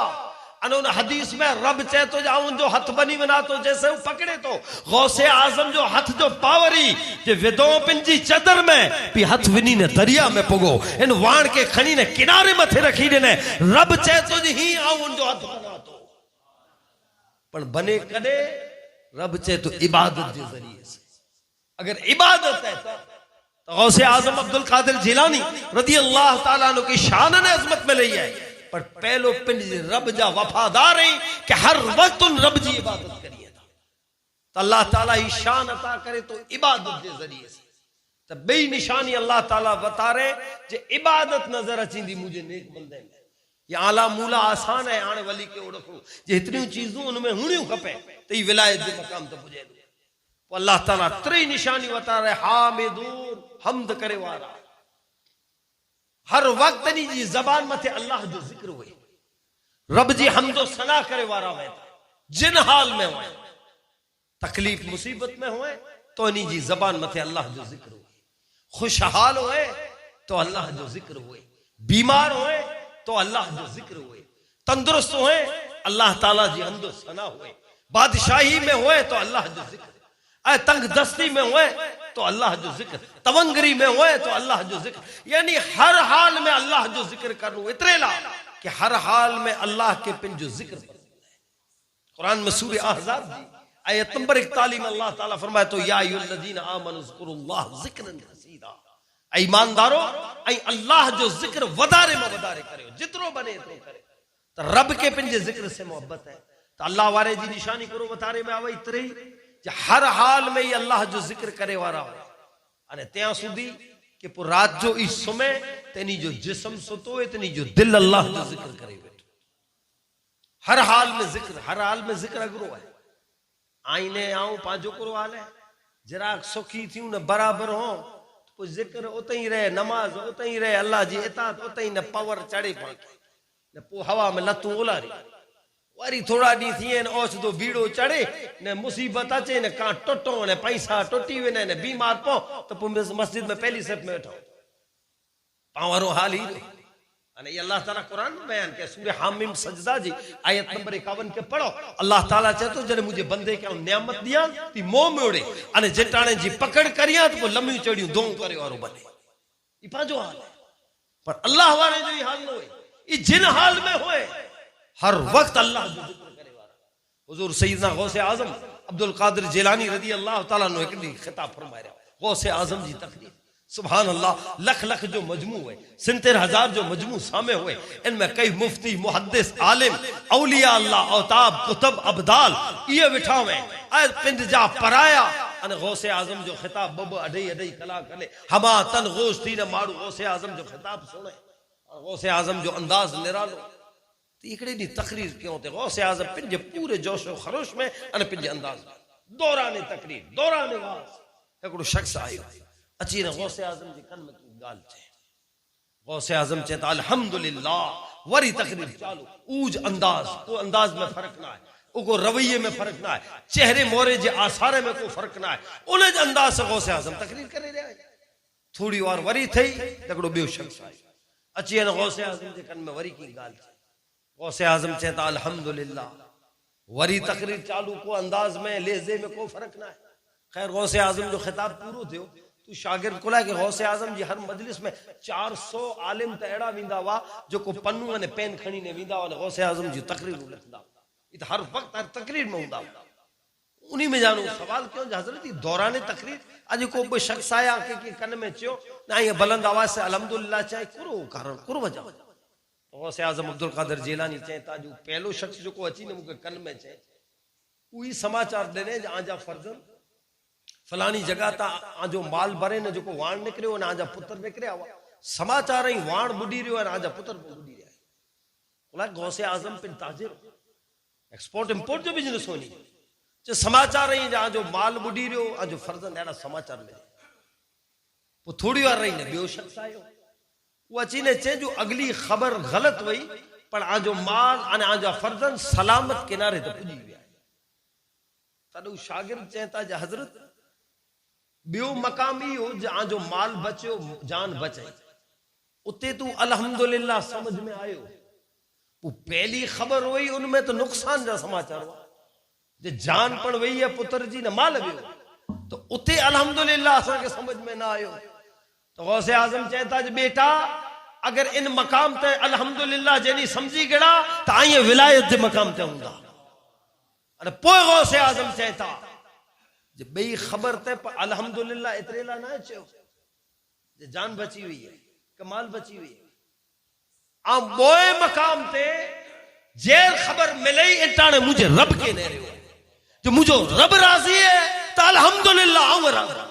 अने उन हदीस में रब चाहे तो जाऊं जो हथ बनी बना तो जैसे वो पकड़े तो गौसे आजम जो हथ जो पावरी जे विदो पिंजी चदर में भी हथ विनी ने दरिया में पुगो इन वाण के खणी ने किनारे मथे रखी ने रब चाहे तो ही आऊं जो हथ बना तो पर बने कदे रब चाहे तो इबादत के जरिए से, अगर इबादत है तो गौसे आजम अब्दुल कादिर जिलानी रदी अल्लाह तआला अन्हु की शान ने अजमत में लई है, पर पहलो पिंड रब जा वफादार है कि हर वक्त उन रब जी इबादत करिए था तो अल्लाह ताला ही शान अता करे तो इबादत के जरिए से तो बई निशानी अल्लाह ताला बता रहे जे इबादत नजर अचींदी मुझे नेक बंदे में ये आला मूला आसान है आने वाली के ओढ़ो जे इतनी चीजों उनमें हुणियों खपे तो ये विलायत के मकाम तो पुजे तो अल्लाह ताला त्री निशानी बता रहे हामिदून हम्द करे वाला हर वक्त नी जी जबान मथे अल्लाह जो जिक्र हुए रब जी हमदो सना करे वारा हुए जिन हाल में हुए तकलीफ मुसीबत में हुए तो नी जी जबान मथे अल्लाह जो जिक्र हुए, खुशहाल हुए तो अल्लाह जो जिक्र हुए, बीमार हुए तो अल्लाह जो जिक्र हुए, तंदुरुस्त हुए अल्लाह ताला जी हमदो सना हुए, बादशाही में हुए तो अल्लाह जो जिक्र, तंग दस्ती में हुए तो अल्लाह जो जिक्र, तवंगरी में हुए तो अल्लाह जो जिक्र, यानी हर हाल में अल्लाह जो जिक्र करूं इतने ला कि हर हाल में अल्लाह के पिन जो जिक्र कुरान में सूरह अहज़ाब जी आयत नंबर 41 में अल्लाह ताला फरमाए तो या अय्युहल्लज़ीना आमनू ज़कुरुल्लाह ज़िक्रन कसीरा, ईमानदारो ऐ अल्लाह जो जिक्र वदारे में वदारे करियो जितरो बने तो करे तो रब के पिन जे जिक्र से मोहब्बत है तो तो अल्लाह वारे जी निशानी करो बतारे में आवे इतरी जे हर हाल में ही अल्लाह जो जिक्र करे वारा हो अने त्या सुधी कि पो रात जो ई सुमे तेनी जो जिस्म सुतो है तेनी जो दिल अल्लाह जो जिक्र करे बैठो हर हाल में जिक्र अगरो है आईने आऊं पांजो करो हाल है जरा सुखी थी न बराबर हो तो जिक्र उते ही रहे नमाज उते ही रहे अल्लाह जी इताअत उते ही न पावर चढ़े पाके न पो हवा में लतू ओलारी वारी थोड़ा डी थी न ओस दो बीड़ो चढ़े न मुसीबत अचे न का टुटो न पैसा टुटी वे न बीमार पो तो पो मस्जिद में पहली सेफ में बैठो पावरो हाल ही अने ये अल्लाह ताला कुरान में बयान के सूरह हामीम सजदा जी आयत नंबर 51 के पढ़ो अल्लाह ताला चेतो जने मुझे बंदे के नियामत दिया ती मोह में उड़े अने जेटाणे जी पकड़ करिया तो लम्बी चढ़ियो दो करे वारो बने ई पांजो हाल है पर अल्लाह वाले जो ई हाल न होए ई जिन हाल में होए हर वक्त अल्लाह जो जिक्र करे वारा हुजूर सैयदना गौसे आजम अब्दुल कादिर जिलानी रजी अल्लाह ताला नो एक दी खिताब फरमाया गौसे आजम जी तकरीर सुभान अल्लाह लख लख जो मजमू है 70,000 जो मजमू सामे हुए इनमें कई मुफ्ती मुहद्दिस आलिम औलिया अल्लाह औताब कुतुब अब्दाल ये बिठा हुए आज पिंड जा पराया अने गौसे आजम जो खिताब बब अढई अढई कला कले हमा तन गोश थी न मारू गौसे आजम जो खिताब सुने और गौसे आजम जो अंदाज निरालो इकड़े दी तकरीर क्यों थे गौसे आजम पिंज पूरे जोशो खरोश में अने पिंज अंदाज दौरान तकरीर दौरान वाज एकड़ो शख्स आयो अची ने गौसे आजम जी कन में गाल चे गौसे आजम चे त अल्हम्दुलिल्लाह वरी तकरीर चालू ऊज अंदाज को अंदाज में फर्क ना है उको रवैये में फर्क ना है चेहरे मोरे जे आसारे में को फर्क ना है उन अंदाज से गौसे आजम तकरीर करे रहा है थोड़ी और वरी थई तकड़ो बियो शख्स आयो अची ने गौसे आजम जे कन में वरी की गाल चे गौसे आजम चे त अल्हम्दुलिल्लाह वरी तकरीर चालू को अंदाज में लेजे में को फर्क ना है खैर गौसे आजम जो खिताब पूरो थियो तू शागिर्द को लाके गौसे आजम जी हर मजलिस में 400 आलिम त एड़ा विंदा वा जो को पन्नू ने पेन खणी ने विंदा वा गौसे आजम जी तकरीर लिखदा इत हर वक्त हर तकरीर में हुंदा उन्हीं में जानो सवाल क्यों हजरत दौरान तकरीर आज को कोई शख्स आया के कन में चयो ना ये बुलंद आवाज से अल्हम्दुलिल्लाह चाहे करो कारण करो वजह गौसे आजम अब्दुल कादिर जिलानी चाहे ता जो पहलो शख्स जो को अची ने मुके कन में चाहे उही समाचार देने आजा फर्जन फलानी जगह ता आजो माल भरे ने जो को वाण निकरियो ने आजा पुत्र निकरिया समाचार ही वाण बुडी रियो ने आजा पुत्र बुडी रिया बोला गौसे आजम पिन ताजिर एक्सपोर्ट इंपोर्ट जो बिजनेस होनी जो समाचार ही जहां जो माल बुडी रियो आजो फर्जन एड़ा समाचार मिले वो थोड़ी बार रही ने बियो शख्स आयो वो अची ने चे जो अगली खबर गलत हुई पर आजो माल अने आजा फर्जन सलामत किनारे ते पुजी गया तदु शागिर्द चेता जे हजरत बियो मकामी हो जहां जो माल बचो जान बचे उते तू अल्हम्दुलिल्लाह समझ में आयो वो पहली खबर हुई उनमें तो नुकसान जा समाचार हुआ जे जान पण वही है पुत्र जी ने माल बियो तो उते अल्हम्दुलिल्लाह असा के समझ में ना आयो तो गौसे आजम कहता जे बेटा अगर इन मकाम ते अल्हम्दुलिल्लाह जेनी समझी गड़ा तो आइए विलायत जे मकाम ते हुंदा अरे पोए गौसे आजम कहता जे बई खबर ते पर अल्हम्दुलिल्लाह इतरेला ना चयो जे जान बची हुई है कमाल बची हुई है आ बोए मकाम ते जेर खबर मिले इंटाने मुझे रब के ने रहो जो मुझे रब राजी है तो अल्हम्दुलिल्लाह आऊं राजी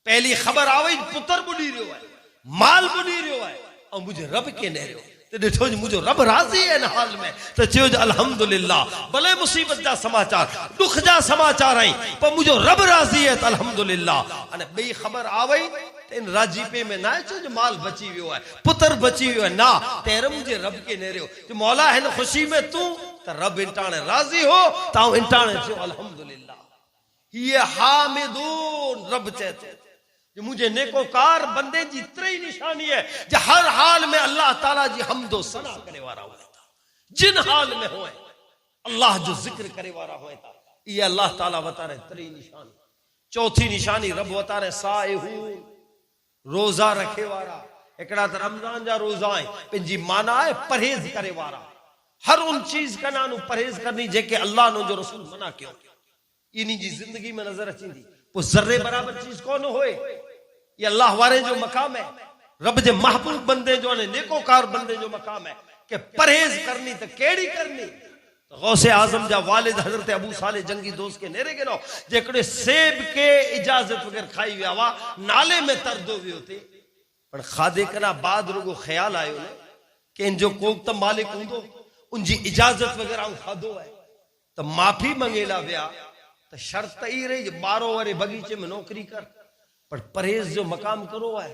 पहली खबर आवे पुत्र बुडी रियो है माल बुडी रियो है और मुझे रब के ने रहो तो देखो मुझे रब राजी है न हाल में तो चयो अल्हम्दुलिल्लाह भले मुसीबत जा समाचार दुख जा समाचार आई पर मुझे रब राजी है तो अल्हम्दुलिल्लाह अने बई खबर आवे इन राजीपे में ना चो जो माल बची हुआ है पुत्र बची हुआ है ना तेरे मुझे रब के ने रहो जो मौला है न खुशी में तू तो रब इंटाने राजी हो ताऊ इंटाने चो अल्हम्दुलिल्लाह ये हामिदून रब चेते जो मुझे नेकोकार बंदे जी त्रई निशानी है जो हर हाल में अल्लाह ताला जी हमदो सना करे वाला हुआ था जिन हाल में होए अल्लाह जो जिक्र करे वाला हुआ था ये अल्लाह ताला बता रहे त्रई निशानी चौथी निशानी रब बता रहे साइहून रोजा रखे वाला एकड़ा तो रमजान जा रोजा है पिंजी माना है परहेज करे वाला हर उन चीज का नानू परहेज करनी जेके अल्लाह नो जो रसूल मना क्यों इन्हीं जी जिंदगी में नजर अची थी वो जर्रे बराबर चीज कौन होए ये अल्लाह वारे जो मकाम है रब जे महबूब बंदे जो ने नेकोकार बंदे जो मकाम है कि परहेज करनी तो केड़ी करनी तो गौसे आजम जा वालिद हजरत अबू साले जंगी दोस्त के नेरे गिनो जेकड़े सेब के इजाजत वगैरह खाई विया हुआ नाले में तरदो वियो थे पर खादे कना बाद रुगो ख्याल आयो ने कि इन जो कोक त मालिक हूंदो उनजी इजाजत वगैरह खादो है तो माफी मंगेला विया तो शर्त ई रही 12 वारे बगीचे में नौकरी कर पर परहेज जो मकाम करो है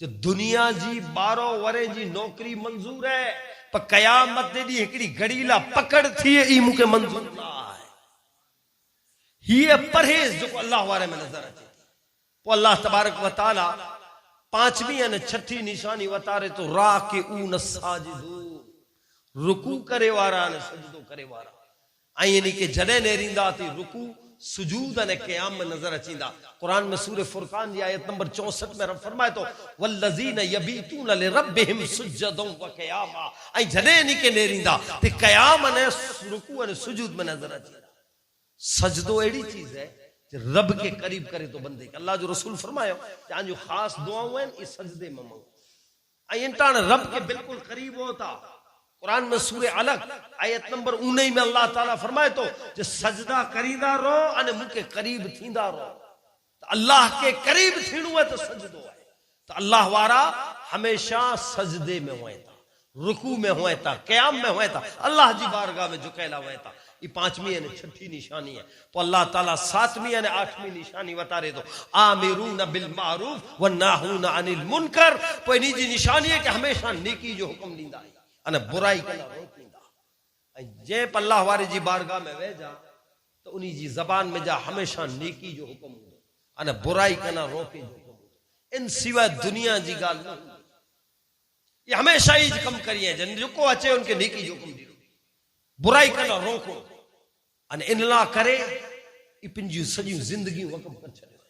जो दुनिया जी 12 वरे जी नौकरी मंजूर है पर कयामत दी हिकड़ी घड़ीला पकड़ थी ई मुके मंजूर ना है ये परहेज जो अल्लाह वारे में नजर अचे तो अल्लाह तबारक व तआला पांचवी अने छठी निशानी वतारे तो राह के ऊन साजिदू रुकू करे वारा ने सजदो करे वारा आई यानी के जडे नेरिंदा थी रुकू सुजूद अने क़याम में नजर अचींदा कुरान में सूरह फुरकान की आयत नंबर 64 में रब फरमाए तो वल्लज़ीना यबीतूना लिरब्बिहिम सुज्जदन व क़यामा आई जडे नी के नेरिंदा ते क़याम अने रुकू अने सुजूद में नजर अचींदा सजदो एड़ी चीज है जो रब के करीब करे तो बंदे के अल्लाह जो रसूल फरमायो जान जो खास दुआओं हैं इस सजदे में मांगो आई इंसान रब के बिल्कुल करीब होता कुरान में सूरह अलग आयत नंबर 19 में अल्लाह ताला फरमाए तो जो सजदा करीदा रो अने मुके करीब थींदा रो तो अल्लाह के करीब थीणो है तो सजदो है तो अल्लाह वारा हमेशा सजदे में हुए था रुकू में हुए था क़याम में हुए था अल्लाह जी बारगाह में झुकेला हुए था ये पांचवी यानी छठी निशानी है तो अल्लाह ताला सातवीं यानी आठवीं निशानी बता रहे तो आमिरून बिल मारूफ व नाहून अनिल मुनकर तो इन्हीं जी निशानी है कि हमेशा नेकी जो हुक्म दींदा है अने बुराई कना रोकींदा जे अल्लाह वारे जी बारगाह में वे जा तो उन्हीं जी जबान में जा हमेशा नेकी जो हुक्म हो अने बुराई कना रोके जो हुक्म इन सिवा दुनिया जी गाल न ये हमेशा ही कम करिए जन जो अचे उनके नेकी जो हुक्म दियो बुराई कना रोको अने इनला करे पंहिंजूं सॼियूं ज़िंदगियूं वक़फ़ करे छॾियो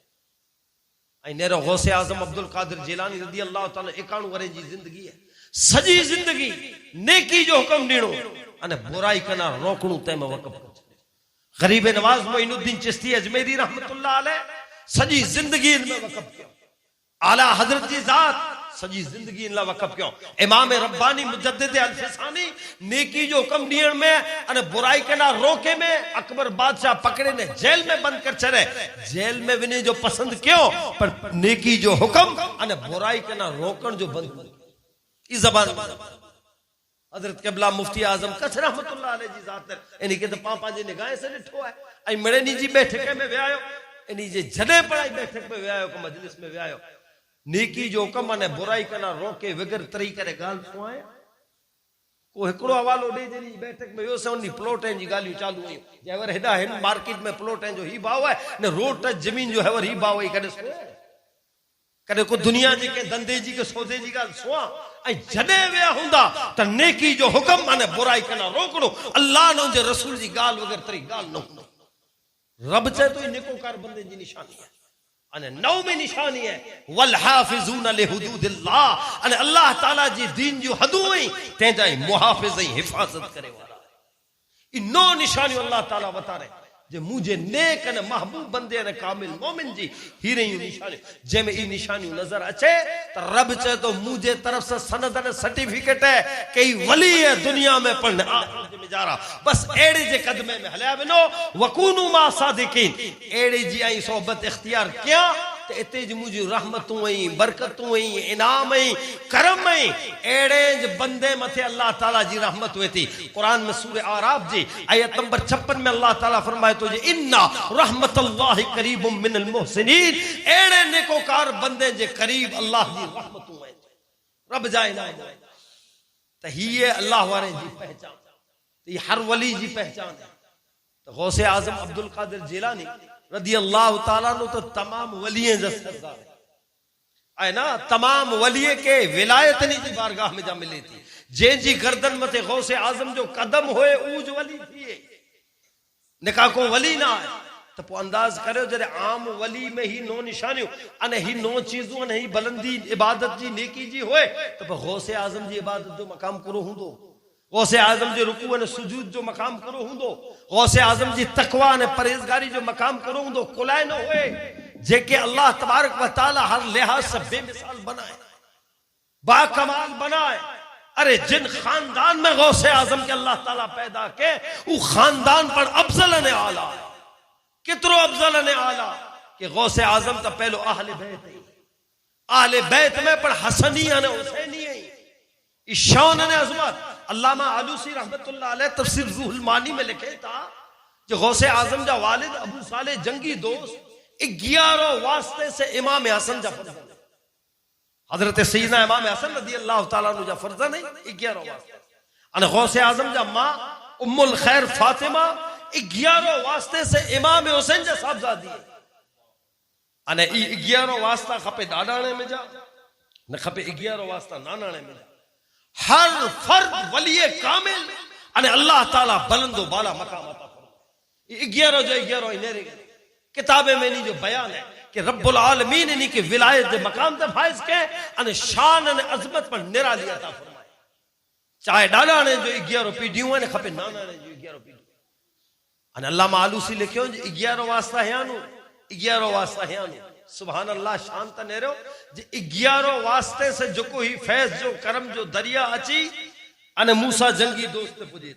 ऐं नेरो गौसे आज़म अब्दुल कादिर जिलानी रज़ी अल्लाह ताला 91 वरे जी ज़िंदगी है सजी जिंदगी नेकी जो हुक्म ॾियणो अने बुराई कना रोकणो तंहिं में वक़फ़ करे छॾियो गरीब नवाज मोइनुद्दीन चिश्ती अजमेरी रहमतुल्लाह अलैह सजी जिंदगी इन में वक़फ़ कयो आला हज़रत जी ज़ात सजी जिंदगी इन ला वक़फ़ कयो इमाम रब्बानी मुजद्दिद अल-फिसानी नेकी जो हुक्म ॾियण में अने बुराई कना रोके में अकबर बादशाह पकड़े ने जेल में बंद कर छड़े जेल में वञे जो पसंद क्यों पर नेकी जो हुक्म अने बुराई कना रोकण जो बंद इस जबान हजरत क़िबला मुफ्ती आजम कच्छ रहमतुल्लाह अलैह जी ज़ात इन्हीं के तो पापा जी निगाह से ॾिठो है ऐं मिड़नी जी बैठक में वियायो इन्हीं जे जॾहिं पढ़ाई बैठक में वियायो को मजलिस में वियायो नेकी जो हुक्म अने बुराई कना रोके वगैर तरीक़े रे गाल सुआए को हिकड़ो हवालो ॾे जरी बैठक में वियो से उन प्लॉट जी गालियूं चालू हुयूं जेवर हेॾा हिन मार्केट में प्लॉट जो ही भाव है ने रोड टच जमीन जो हेवर ही भाव है कॾहिं सुआए कॾहिं को दुनिया जी के धंधे जी के सौदे जी गाल सुआ ऐं जॾहिं विया हूंदा त नेकी जो हुक्म अने बुराई कना रोकणो अल्लाह ने उनजे रसूल जी गाल वगैर तरी गाल न हूंदो रब चए तो नेकोकार बंदे जी निशानी है अने नौवीं निशानी है वल हाफिजून लिहुदूदिल्लाह अने अल्लाह ताला जी दीन जो हदूं आई तेजा मुहाफिज ऐं हिफाजत करे वाला इ नौ निशानी अल्लाह ताला बता रहे जे मुझे नेक अने महबूब बंदे ने कामिल मोमिन जी ही रही निशानी जे में ई निशानी नजर अचे तो रब चे तो मुझे तरफ से सनद अने सर्टिफिकेट है कई वली है दुनिया में पढ़ने आखिरत में जा रहा बस एड़े जे कदमे में हलिया बिनो वकूनु मा सादिकीन एड़े जी आई सोबत इख्तियार किया ते इते जी मुझी रहमतूं ऐं बरकतूं ऐं इनाम ऐं करम ऐं एड़े ज बंदे मथे अल्लाह ताला जी रहमत हुए थी कुरान में सूरह आराफ जी आयत नंबर 56 में अल्लाह ताला फरमाए तो जे इन्ना रहमतुल्लाहि करीबुम मिनल मुहसिनीन एड़े नेकोकार बंदे जे करीब अल्लाह जी रहमतूं है रब जाए ना तो ही अल्लाह वाले जी पहचान ये हर वली जी पहचान है तो गौसे आजम अब्दुल कादिर जिलानी रदी अल्लाह ताला नो तो तमाम वलिये सरदार है ना तमाम वलिये के विलायत नी जी बारगाह में जा मिली थी जे जी गर्दन मथे गौसे आजम जो कदम होए ऊज वली थी निका को वली ना है तो पो अंदाज करो जरे आम वली में ही नो निशानियों अने ही नो चीजों अने ही बुलंदी इबादत जी नेकी जी होए तो गौसे आजम जी इबादत जो मकाम करो हुंदो गौसे आजम जे रुकू अने सुजूद जो मकाम करो हुंदो गौसे आजम जी तकवा अने परहेजगारी जो मकाम करो हुंदो कुलाए न होए जेके अल्लाह तबारक व तआला हर लिहाज से बेमिसाल बनाए बा कमाल बनाए अरे जिन खानदान में गौसे आजम के अल्लाह ताला पैदा के वो खानदान पर अफजल ने आला कितरो अफजल ने आला कि गौसे आजम तो पहलो आहले बैत है, आहले बैत में पर हसनी ने हुसैनी है ईशान ने अजमत। अल्लामा आलूसी रहमतुल्लाह अलैह तफसीर रूहुल मानी में लिखे था कि गौसे आजम जा वालिद अबू साले जंगी दोस्त 11 वास्ते से इमाम हसन जा फर्जन हजरत सैयदना इमाम हसन रज़ी अल्लाह ताला अन्हु जा फर्जन है 11 वास्ते अने गौसे आजम जा मां उम्मुल खैर फातिमा 11 वास्ते से इमाम हुसैन जा साहबजादी है अने 11 वास्ता खपे डाडाणे में जा न खपे 11 वास्ता नानाणे में जा। हर फर्द वलिये कामिल अने अल्लाह ताला बुलंदो बाला मकाम अता फरमाए। 11 जो 11 इनेरे किताबे में नी जो बयान है कि रब्बुल आलमीन नी के विलायत दे मकाम ते फाइज के अने शान अने अजमत पर निराली अता फरमाए। चाहे डाडाणे जो 11 पीढ़ियों ने खपे नानाणे जो 11 पीढ़ियों अने अल्लामा आलूसी लिखियो 11 वास्ता हयानु 11 वास्ता हयानु सुभान अल्लाह शांत नेरो 11 वास्ते से जो कोई फैज जो करम जो दरिया अची अने मूसा जंगी दोस्त पुजे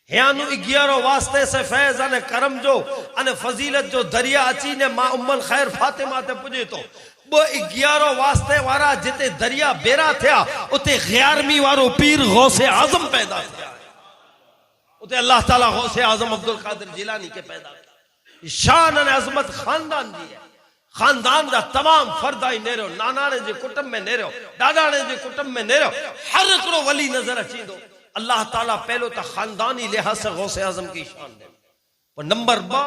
हयानु 11 वास्ते से फैज अने करम जो अने फजीलत जो दरिया अची ने मां उम्मुल खैर फातिमा ते पुजे तो वो 11 वास्ते वारा जिते दरिया बेरा थिया उते 11वीं वारो पीर गौसे आजम पैदा थिया उते अल्लाह ताला गौसे आजम अब्दुल कादिर जिलानी के पैदा किया। शान अने अजमत खानदान जी है खानदान का तमाम फर्दा ही नेरो नानाणे जे कुटुंब में नेरो दादाणे जे कुटुंब में नेरो हर हिकिड़ो वली नजर अचींदो। अल्लाह ताला पहलो तो खानदानी लिहाज से गौसे आजम की शान दे पर नंबर 2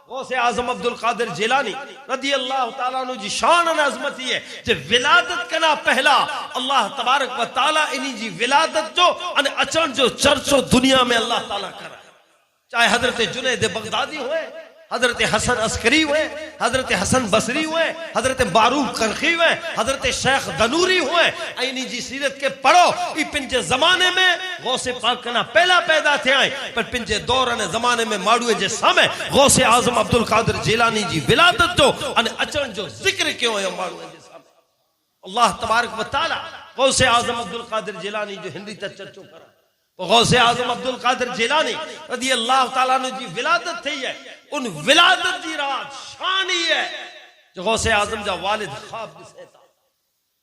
गौसे आजम अब्दुल कादिर जिलानी रज़ी अल्लाह ताला अन्हु जी शान और अजमत है जे विलादत कना पहला अल्लाह तबारक व तआला इनी जी विलादत जो अने अचन जो चर्चो दुनिया में अल्लाह ताला करे। चाहे हजरत जुनैद बगदादी हुए हजरत हसन अस्करी हुए हजरत हसन बसरी हुए हजरत बारूक करखी हुए हजरत शेख दनूरी हुए इन्हीं जी सीरत के पढ़ो ई पिंजे जमाने में गौसे पाक कना पहला पैदा थे आए पर पिंजे दौर ने जमाने में माड़ुए जे समय गौसे आजम अब्दुल कादिर जिलानी जी विलादत जो अने अचन जो जिक्र क्यों है माड़ुए जे समय अल्लाह तबारक व तआला गौसे आजम अब्दुल कादिर जिलानी जो हिंदी तक चर्चो करा गौसे आजम अब्दुल कादिर जिलानी रज़ी अल्लाह ताला अन्हु जी विलादत थी है उन विलादत की रात शान ही है जो गौसे आजम जा वालिद ख्वाब दिसेता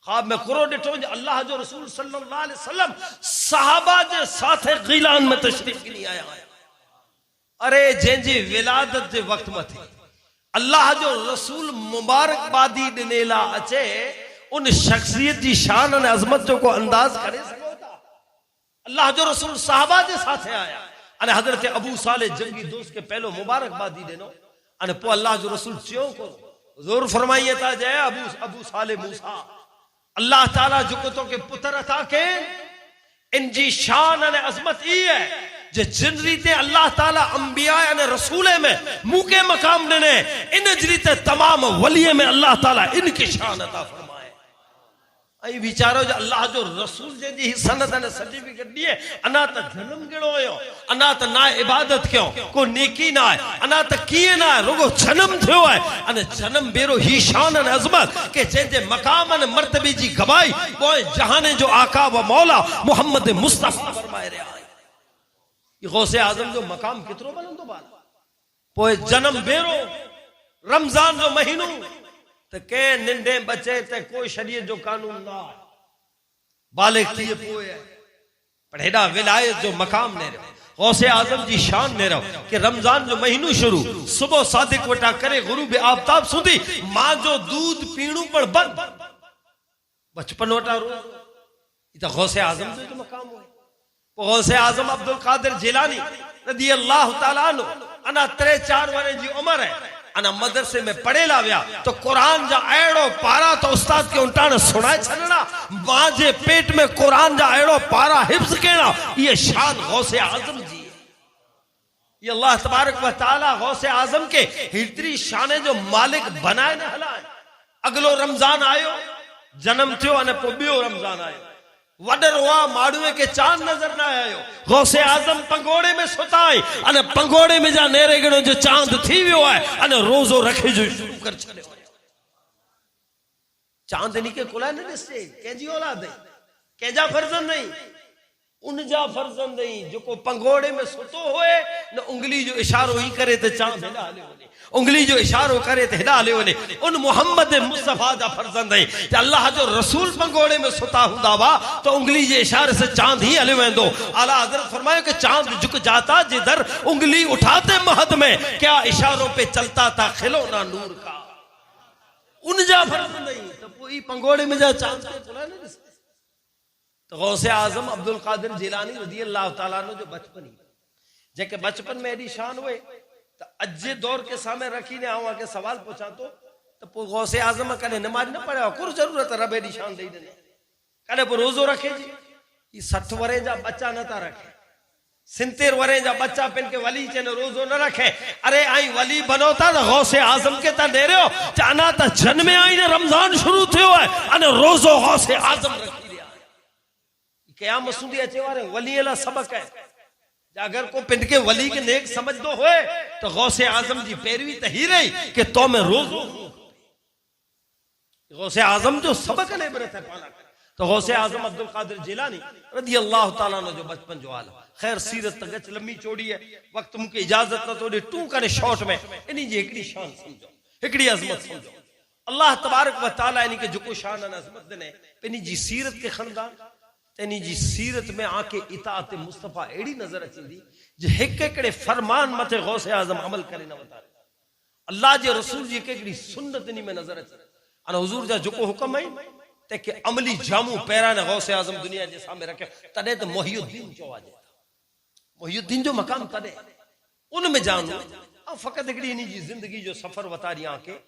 ख्वाब में कुरो डिठो अल्लाह जो रसूल सल्लल्लाहु अलैहि वसल्लम सहाबा जे साथे गीलान में तशरीफ नहीं आया। अरे जंजी विलादत जे वक्त में थी अल्लाह जो रसूल मुबारकबादी दिनेला अचे उन शख्सियत की शान और अजमत जो को अंदाज करे अल्लाह जो रसूल साहबा के साथ आया अने हजरत अबू साले जंगी दोस्त के पहलो मुबारकबादी देनो अने पो अल्लाह जो रसूल चियो को जोर फरमाइए ता जय अबू साले मूसा अल्लाह ताला जो को तो के पुत्र अता के इनजी शान अने अजमत ई है जे जिन रीते अल्लाह ताला अंबिया अने रसूले में मुके मकाम देने इन रीते तमाम वलिये में अल्लाह ताला इनकी शान अता फरमाए। आई विचारो जो अल्लाह जो रसूल जी सनत ने सर्टिफिकेट दिए अना त जन्म गिणो हो अना त ना इबादत क्यों को नेकी ना है अना त किए ना है रुगो जन्म थियो है अने जन्म बेरो ही शान अने अजमत के जे मकाम अने मर्तबे जी गवाही वो जहाने जो आका व मौला मोहम्मद मुस्तफा फरमाए रे आए। ये गौसे आजम जो मकाम कितरो बुलंदो बाला पोए जन्म बेरो रमजान जो महीनो ते के निंडे बचे ते कोई शरीयत जो कानून ना बालिग किए पोए पर हेडा विलायत जो मकाम ने गौसे आजम जी शान ने रहो कि रमजान जो महीनो शुरू सुबह सादिक वटा करे गुरूब आफताब सुधी मां जो दूध पीणू पर बंद बचपन वटा रो ये तो गौसे आजम जो मकाम हुए गौसे आजम अब्दुल कादिर जिलानी रज़ी अल्लाह ताला अन्हु अना 3-4 वरे जी उम्र है अना मदरसे में पढ़ेला विया तो कुरान जा अड़ो पारा तो उस्ताद के उल्टाने सुनाए छड़ना मां जे पेट में कुरान जा अड़ो पारा हिफ्ज केना ये शान गौसे आजम जी है। ये अल्लाह तबारक व तआला गौसे आजम के हितरी शाने जो मालिक बनाए न हलाए। अगलो रमजान आयो जन्म थियो अने पो बियो रमजान आयो वडर हुआ माड़ुए के चांद नजर ना आयो गौसे आजम पंगोड़े में सुताई अने पंगोड़े में जा नेरे गणो जो चांद थी वियो है अने रोजो रखे जो शुरू कर छड़ियो चांदनी के कुला न दिसे केजी औलाद है केजा फर्जन नहीं उनजा फर्जंद ही जो पंगोड़े में सुतो हुए न उंगली जो इशारो ही करे तो चांद हेॾा हले वञे, उंगली जो इशारो करे तो हेॾा हले वञे। उन मोहम्मद मुस्तफा जा फर्जंद है कि अल्लाह जो रसूल पंगोड़े में सुता हुंदा हुआ तो उंगली जे इशारे से चांद ही हले वेंदो। आला हजरत फरमायो कि चांद झुक जाता जिधर उंगली उठाते महद में, क्या इशारों पे चलता था खिलौना नूर का। उनजा फर्जंद ही तो कोई पंगोड़े में जा चांद के पुला न ॾिस। तो गौसे आजम अब्दुल कादिर जिलानी रज़ी अल्लाह ताला अन्हु जो बचपन ही जेके बचपन में एडी शान हुए तो अज जे दौर के सामने रखी ने आऊं के सवाल पूछा तो गौसे आजम कदे नमाज न पढ़ा कुर जरूरत रब एडी शान दई दे कदे रोजो रखे जी। ये 60 वरे जा बच्चा न ता रखे, 70 वरे जा बच्चा पिन के वली चने रोजो न रखे। अरे आई वली बनो था तो गौसे आजम के ता दे रहो चाना ता जन्मे आई ने रमजान शुरू थियो है अने रोजो गौसे आजम रखी क़यामत सूदी अचे वारे वली ला सबक है। अगर को पिंड के वली के नेक समझदो होए तो गौसे आजम जी पैरवी तो ही रही कि तो मैं रोजो गौसे आजम जो सबक ने बरत है पाला। तो गौसे आजम अब्दुल कादिर जिलानी रज़ी अल्लाह ताला ने जो बचपन जो आला खैर सीरत तक लंबी चौड़ी है, वक्त मुके इजाजत न तो टू करे शॉर्ट में इनी जी एकड़ी शान समझो, एकड़ी अजमत समझो। अल्लाह तबारक व तआला इनी के जो शान और अजमत ने इनी जी सीरत के खनदान तेनी जी सीरत में आके इताअत मुस्तफा एड़ी नजर अचींदी जे हिकड़े फरमान मथे गौसे आजम अमल करे न वता। अल्लाह जे रसूल जी केकड़ी सुन्नत इन में नजर अचे अने हुजूर जा जो हुक्म है ते के अमली जामू पैरा ने गौसे आजम दुनिया जे सामने रखे तदे तो मोहिउद्दीन चवा जे मोहिउद्दीन जो मकाम तदे उन में जानो अब फकत एकड़ी इन जी जिंदगी जो सफर वतारी आके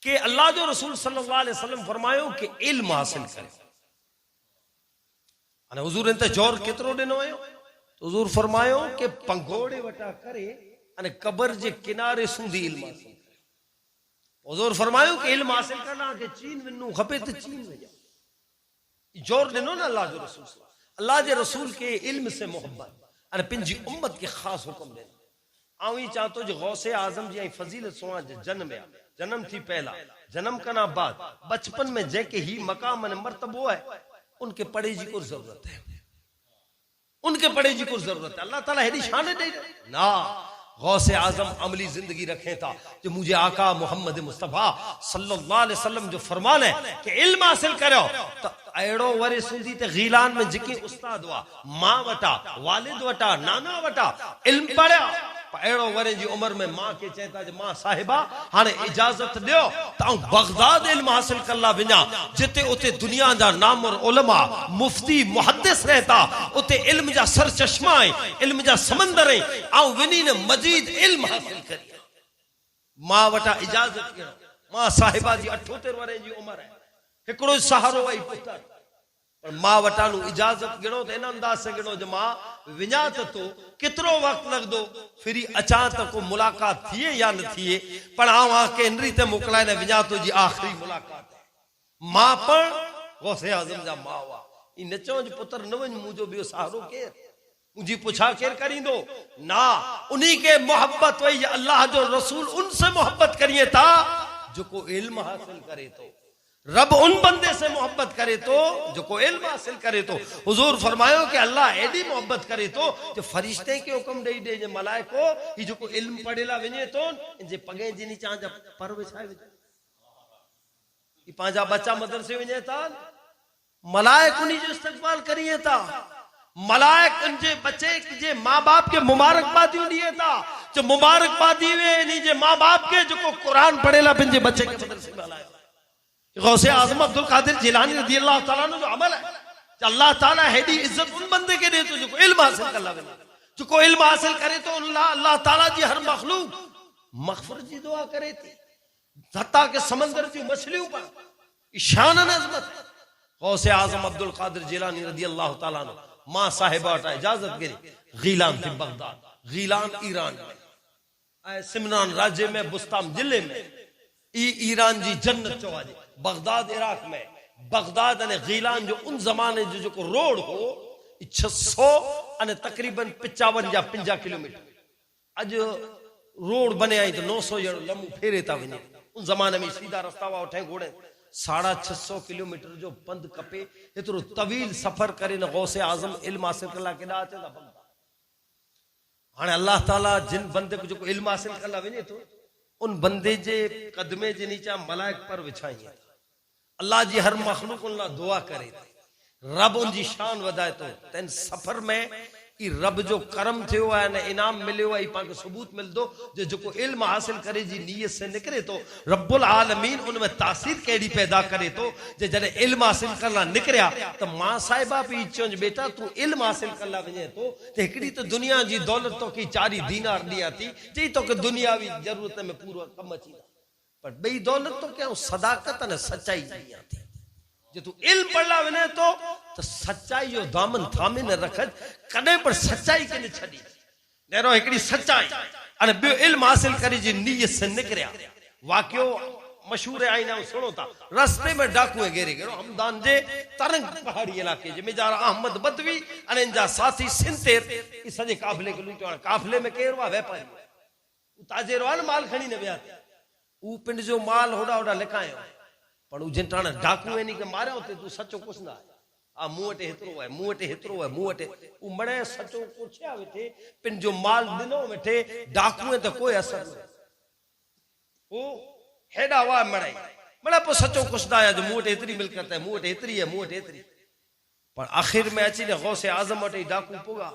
के अल्लाह जो रसूल सल्लल्लाहु अलैहि वसल्लम फरमायो कि इल्म हासिल करे। हुजूर ने जोर केतरो दिनो है तो हुजूर फरमायो कि पंगोड़े वटा करे अने कब्र जे किनारे सूंधी इल्म हासिल करे। हुजूर फरमायो कि इल्म हासिल करना के चीन वनु खपे तो चीन में जा जोर दिनो ना अल्लाह जो रसूल। अल्लाह जे रसूल के इल्म से मोहब्बत अने पिंजी उम्मत के खास हुक्म दे आऊं ही चाहतो जो गौसे आजम जी फजीलत सोआ जन्म है जन्म थी पहला जन्म कना बाद बचपन में जेके ही मकाम अने मर्तबो है उनके पढ़े जी को जरूरत है, उनके पढ़े जी को जरूरत है। अल्लाह ताला हेडी शान दे ना गौसे आजम अमली जिंदगी रखे था जो मुझे आका मोहम्मद मुस्तफा सल्लल्लाहु अलैहि वसल्लम जो फरमान है कि इल्म हासिल करो तो एड़ो वरे सुधी ते गीलान में जिकी उस्ताद हुआ मां वटा वालिद वटा नाना वटा इल्म पढ़या एड़ो वरे जी उम्र में मां के चेता जे मां साहिबा हाने इजाजत दियो तो बगदाद इल्म हासिल करला बिना जिते उते दुनिया जा नाम और उलमा मुफ्ती मुहद्दिस रहता उते इल्म जा सर चश्मा है इल्म जा समंदर है आऊं विनी ने मजीद इल्म हासिल करी मां वटा इजाजत करो। मां साहिबा जी 78 वरे जी उम्र है एकड़ो सहारो आई पुत्र पर मां वटा नु इजाजत गिणो तो इन अंदाज से गिणो जो मां विञा तो कितरो वक्त लगदो फिर अचा तो को मुलाकात थिए या न थिए पर आऊं आके इन रीते मोकलाए ने विञा तो जी आखिरी मुलाकात है। मां पर गौसे आजम जा मां हुआ इ नचो जो पुत्र न वञ मुंहिंजो ॿियो सहारो केर मुझी पुछा केर करींदो ना उन्हीं के मोहब्बत वही अल्लाह जो रसूल उनसे मोहब्बत करिए था जो को इल्म हासिल करे तो रब उन बंदे से मोहब्बत करे तो जो को इल्म हासिल करे तो। हुजूर फरमायो कि अल्लाह एडी मोहब्बत करे तो जो फरिश्ते के हुक्म दे दे जे मलाइको ई जो को इल्म पढ़ेला वने तो जे पगे जी नीचा जा पर विछाए वने ई पांजा बच्चा मदरसे वने था मलाइक उनी जो इस्तकबाल करिए था मलाइक उनजे बच्चे जे मां बाप के मुबारकबादी दिए था जो मुबारकबादी वे नी जे मां बाप के जो को कुरान पढ़ेला बिन जे बच्चे के मदरसे में लाए। गौसे आजम अब्दुल कादिर जिलानी रज़ी अल्लाह ताला जो अमल है अल्लाह ताला हेडी इज्जत उन बंदे के दे तो जो इल्म हासिल कर लावे जो को इल्म हासिल करे तो अल्लाह ताला जी हर मखलूक मगफरत की दुआ करे थी हत्ता के समंदर की मछलियों पर ईशान अजमत। गौसे आजम अब्दुल कादिर जिलानी रज़ी अल्लाह ताला ने मां साहिबा टा इजाजत गिरी गीलान थी बगदाद गीलान ईरान में सिमरान राज्य में बुस्ताम जिले में ईरान जी जन्नत चवाजे बगदाद इराक में बगदाद अने गीलान जो उन जमाने जो को रोड हो 600 अने तकरीबन 55 या 50 किलोमीटर अज रोड बने आई तो 900 जड़ो लम्बो फेरे ता वने उन जमाने में सीधा रास्ता वा उठे घोड़े 650 किलोमीटर जो पंध कपे एतिरो तवील सफ़र करे न गौसे आज़म इल्म हासिल कला केॾा अचे था बंदा। हाणे अल्लाह ताला जिन बंदे को जेको इल्म हासिल कला वञे थो उन बंदे जे कदमे जे नीचा मलाइक पर विछाई अल्लाह जी हर मखलूक उन लाइ दुआ करे रब उनजी शान वधाए थो। तन सफ़र में ई रब जो करम थियो है न इनाम मिलियो है पाण खे सबूत मिलंदो जे जेको इल्म हासिल करे जी नीयत से निकरे तो रब्बुल आलमीन उनमें तासीर केड़ी पैदा करे तो जे जने इल्म हासिल करला निकरिया तो मां साहिबा भी चोंज बेटा तू इल्म हासिल करला वने तो एकड़ी तो दुनिया जी दौलत तो की 4 दीनार दिया थी जी तो के दुनियावी जरूरत में पूरा कम अची पर बई दौलत तो क्या सदाकत न सच्चाई दिया थी। जे तू इल्म पढ़ला वने तो सच्चाई जो दामन थामे न रख कदे पर सच्चाई के न छडी नेरो एकड़ी सच्चाई अने बे इल्म हासिल करी जी नीयत से निकरिया। वाकयो मशहूर है आईना सुनो था रास्ते में डाकुए घेरे गयो हमदान जे तरंग पहाड़ी इलाके जे मेजारा अहमद बदवी अने इनजा साथी सिंतेर ई सजे काफले के लूटो काफले में केरवा व्यापारी ताजेरो अन माल खणी न व्या ऊ पिंड जो माल होड़ा होड़ा लिखायो पण ऊ जिंटाने डाकू एनी के मारियो ते तू सच्चो कुछ ना आ मुवटे हेतरो है मुवटे हेतरो है मुवटे ऊ मणे सच्चो पुछया वेठे पिन जो माल दिनो वेठे डाकू ते कोई असर न ओ हेडा वा मणे पो सच्चो कुछ ना है जो मुवटे इतनी मिलकत है मुवटे इतनी है मुवटे इतनी पर आखिर में अची ने गौसे आजम वटे डाकू पुगा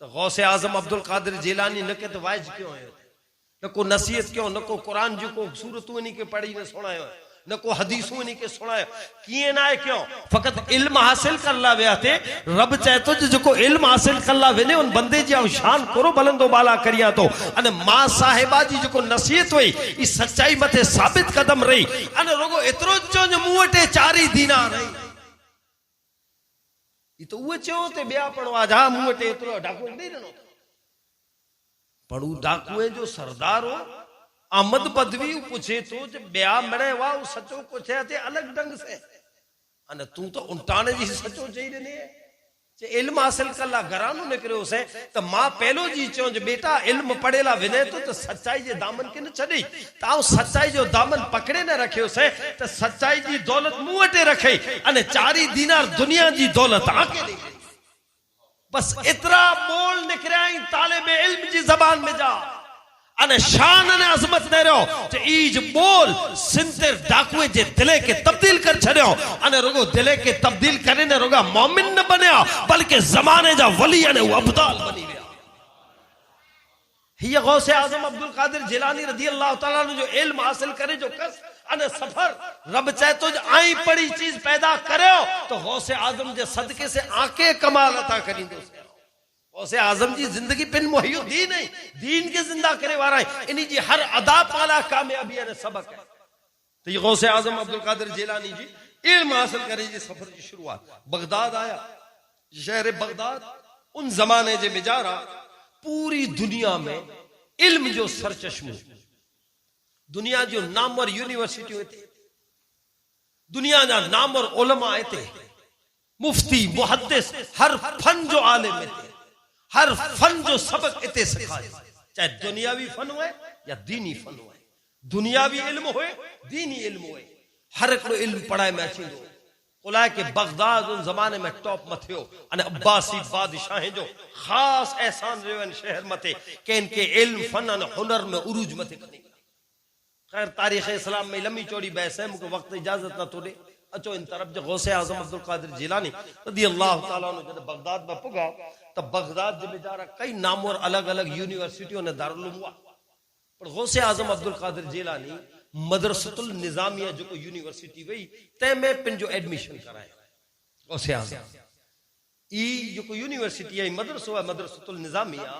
तो गौसे आजम अब्दुल कादिर जिलानी न के तो वाइज क्यों है न को नसीहत क्यों न को कुरान जो को सूरतू इन्हीं के पढ़ी ने सुनायो न को हदीसू इन्हीं के सुनायो किए ना है क्यों फकत इल्म हासिल कर ला वया थे रब चाहे तो जो इल्म हासिल कर ला वेने उन बंदे जी शान करो बुलंदो बाला करिया तो अने मां साहिबा जी जो नसीहत हुई ई सच्चाई मथे साबित कदम रही अने रोगो एतरो जो मुंह वटे 4 दीनार रही ई तो उहे चयो ते बिया पण वाजा मुंह वटे एतरो डाकू नहीं रहनो पण ऊ डाकुए जो सरदार हो अहमद बदवी पूछे तो जे ब्या मरे वा सचो कुछ है ते अलग ढंग से अने तू तो उल्टाने जी सचो चई देने जे इल्म हासिल कला घरानो निकरियो से तो मां पहलो जी चो जे बेटा इल्म पढ़ेला विने तो सच्चाई जे दामन के न छडी ताऊ सच्चाई जो दामन पकड़े न रखियो से तो सच्चाई जी दौलत मुंह वटे रखे अने 4 दीनार दुनिया जी दौलत आके दे बस इतरा बोल निकराई तालिब इल्म जी जबान में जा अने शान ने अजमत ने रहो जे ईज बोल सिंतिर डाकुए जे दिले के तब्दील कर छड़ियो अने रुगो दिले के तब्दील करे ने रुगा मोमिन न बनया बल्कि जमाने जा वली अने अब्दाल बनी गया। हिय गौसे आजम अब्दुल कादिर जिलानी रजी अल्लाह तआला जो इल्म हासिल करे जो कस अने सफर रब चाहे तो आई पड़ी चीज पैदा करे तो गौसे आजम जे सदके से आके कमाल अता करिंदो गौसे आजम जी जिंदगी पिन मुहैयो दी नहीं दीन के जिंदा करे वारा इन्हीं जी हर अदा पाला कामयाबी है सबक है। तो ये गौसे आजम अब्दुल कादिर जिलानी जी इल्म हासिल करे जी सफर की शुरुआत बगदाद आया। शहर बगदाद उन जमाने जे मिजारा पूरी दुनिया में इल्म जो सरचश्मो दुनिया जो नामवर यूनिवर्सिटी थे दुनिया जा नामवर उलमा थे मुफ्ती मुहद्दिस हर फन जो आलिम थे हर फन जो सबक इते सिखाए चाहे दुनियावी फन हो या दीनी फन हो दुनियावी इल्म हो दीनी इल्म हो हर एक इल्म पढ़ाए में अची उलाए के बगदाद उन जमाने में टॉप मथियो अने अब्बासी बादशाह जो खास एहसान रेवन शहर मथे के इनके इल्म फन अने हुनर में उरूज मथे कनी। खैर तारीख इस्लाम में लंबी चौड़ी बहस है मुझे वक्त इजाजत ना तोड़े अचो इन तरफ जो गौसे आजम अब्दुल कादिर जिलानी रदी अल्लाह ताला ने जब बगदाद में पुगा तब बगदाद जे बेचारा कई नामवर अलग अलग यूनिवर्सिटियों ने दारुल उलूम हुआ पर गौसे आजम अब्दुल कादिर जिलानी मदरसतुल निजामिया जो यूनिवर्सिटी वही ते में पिन जो एडमिशन कराए गौसे आजम ई जो यूनिवर्सिटी है मदरसो है मदरसतुल निजामिया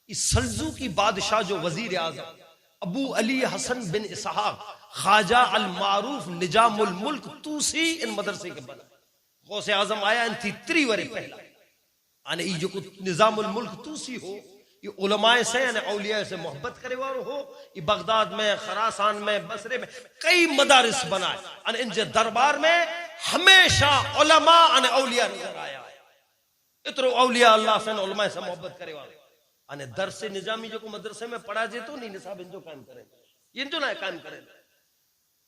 इस सल्जूकी बादशाह जो वजीर आजम अबू अली हसन बिन इसहाक ख्वाजा अल मारूफ निजामुल मुल्क तूसी इन मदरसे के बना गौसे आजम आया इन थी 3 वरे पहला अने ई जो निजामुल मुल्क तूसी हो ये उलमाए से अने औलिया से मोहब्बत करे वालो हो ये बगदाद में खरासान में बसरे में कई मदारिस बनाए अने इन जे दरबार में हमेशा उलमा अने औलिया नजर आया इतरो औलिया अल्लाह से उलमाए से मोहब्बत करे वालो अने दरसे निजामी जो मदरसे में पढ़ा जे तो नहीं निसाब इनको कायम करे इनको ना कायम करे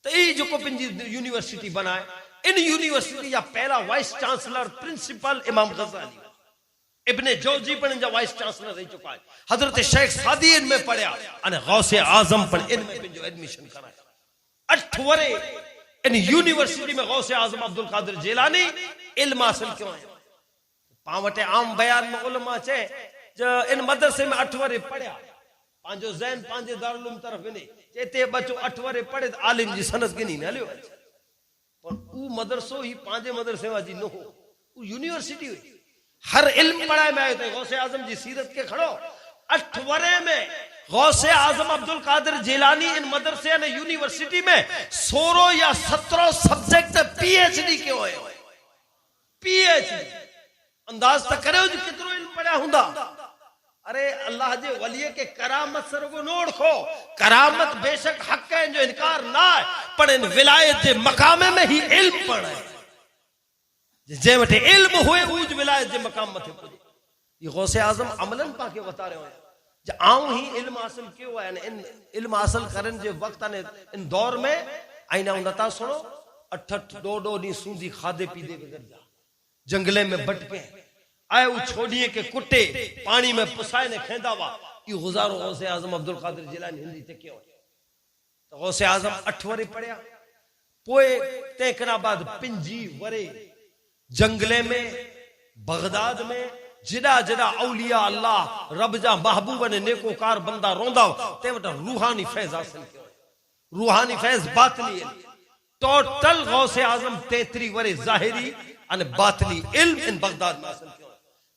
तो ये जो को पंजी यूनिवर्सिटी बनाए, इन यूनिवर्सिटी जा पहला वाइस चांसलर प्रिंसिपल इमाम गजाली, इब्ने जौजी पण जा वाइस चांसलर रही चुका है। हजरत शेख सादी इनमें पढ़िया अने गौसे आजम पण इनमें पंजो एडमिशन कराया। 8 वरे इन यूनिवर्सिटी में गौसे आजम अब्दुल कादिर जिलानी इल्म हासिल क्यों है। पावटे आम बयान में उलमा चे जो इन मदरसे में 8 वरे पढ़िया, पांजो ज़हन पांजे दारुल उलूम तरफ ने चेते बच्चो 8 वरे पढ़े आलिम जी सनद गिनी न हलियो, पर ऊ मदरसो ही पांजे मदरसे वाजी न हो, ऊ यूनिवर्सिटी हुई। हर इल्म पढ़ाए में आए थे। गौसे आजम जी सीरत के खड़ो 8 वरे में गौसे आजम अब्दुल कादिर जिलानी इन मदरसे ने यूनिवर्सिटी में 16 या 17 सब्जेक्ट पीएचडी के होए। पीएचडी अंदाज तक करे जो कितनो इल्म पढ़ा हुंदा। अरे अल्लाह जे वलिये के करामत सरगो नोड़ खो, करामत बेशक हक है जो इनकार ना है, पर इन विलायत जे मकामे में ही इल्म पढ़े, जे वटे इल्म हुए उज विलायत जे मकाम मथे पुजे। ये गौसे आजम अमलन पाके बता रहे हो जे आऊं ही इल्म हासिल क्यों है। इन इल्म हासिल करन जे वक्त ने इन दौर में आईना नता सुनो 8 डोडो नी सूंदी खादे पीदे गुजर जा, जंगले में भटके आए उ छोड़िए के कुटे पानी में पुसाए ने खेंदा वा। ये गुजारो गौसे आजम अब्दुल कादिर जिलानी हिंदी ते क्यों। तो गौसे आजम 8 वरे पढ़िया, पोए तेकरा बाद 5 वरे जंगले में बगदाद में जिदा जिदा औलिया अल्लाह रब जा महबूब ने नेकोकार बंदा रोंदा ते वटा रूहानी फैज हासिल कियो। रूहानी फैज बातनी टोटल गौसे आजम 33 वरे जाहिरी अने बातनी इल्म इन बगदाद में हासिल कियो।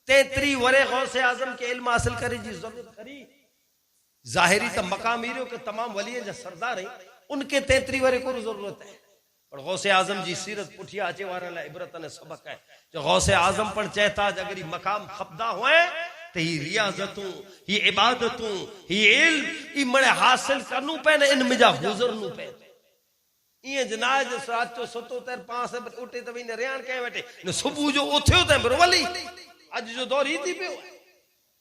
33 वरे गौसे आजम के इल्म हासिल करे जी जरूरत करी। जाहिरी तो मकाम हीरो के तमाम वलियन जा सरदार है, उनके 33 वरे को जरूरत है। और गौसे आजम जी सीरत पुठिया अचे वारा ला इबरत ने सबक है। जो गौसे आजम पर चहता अगर ये मकाम खपदा हुए तो ही रियाजतूं, ही इबादतूं, ही इल्म ई मणे हासिल करनू पे ने इन मिजा गुजरनू पे। ये जनाज रात तो सतो तर 5 उठे तो ने रियान के बैठे ने सुबह जो उठ्यो ते बरवली आज जो दौर ही थी पे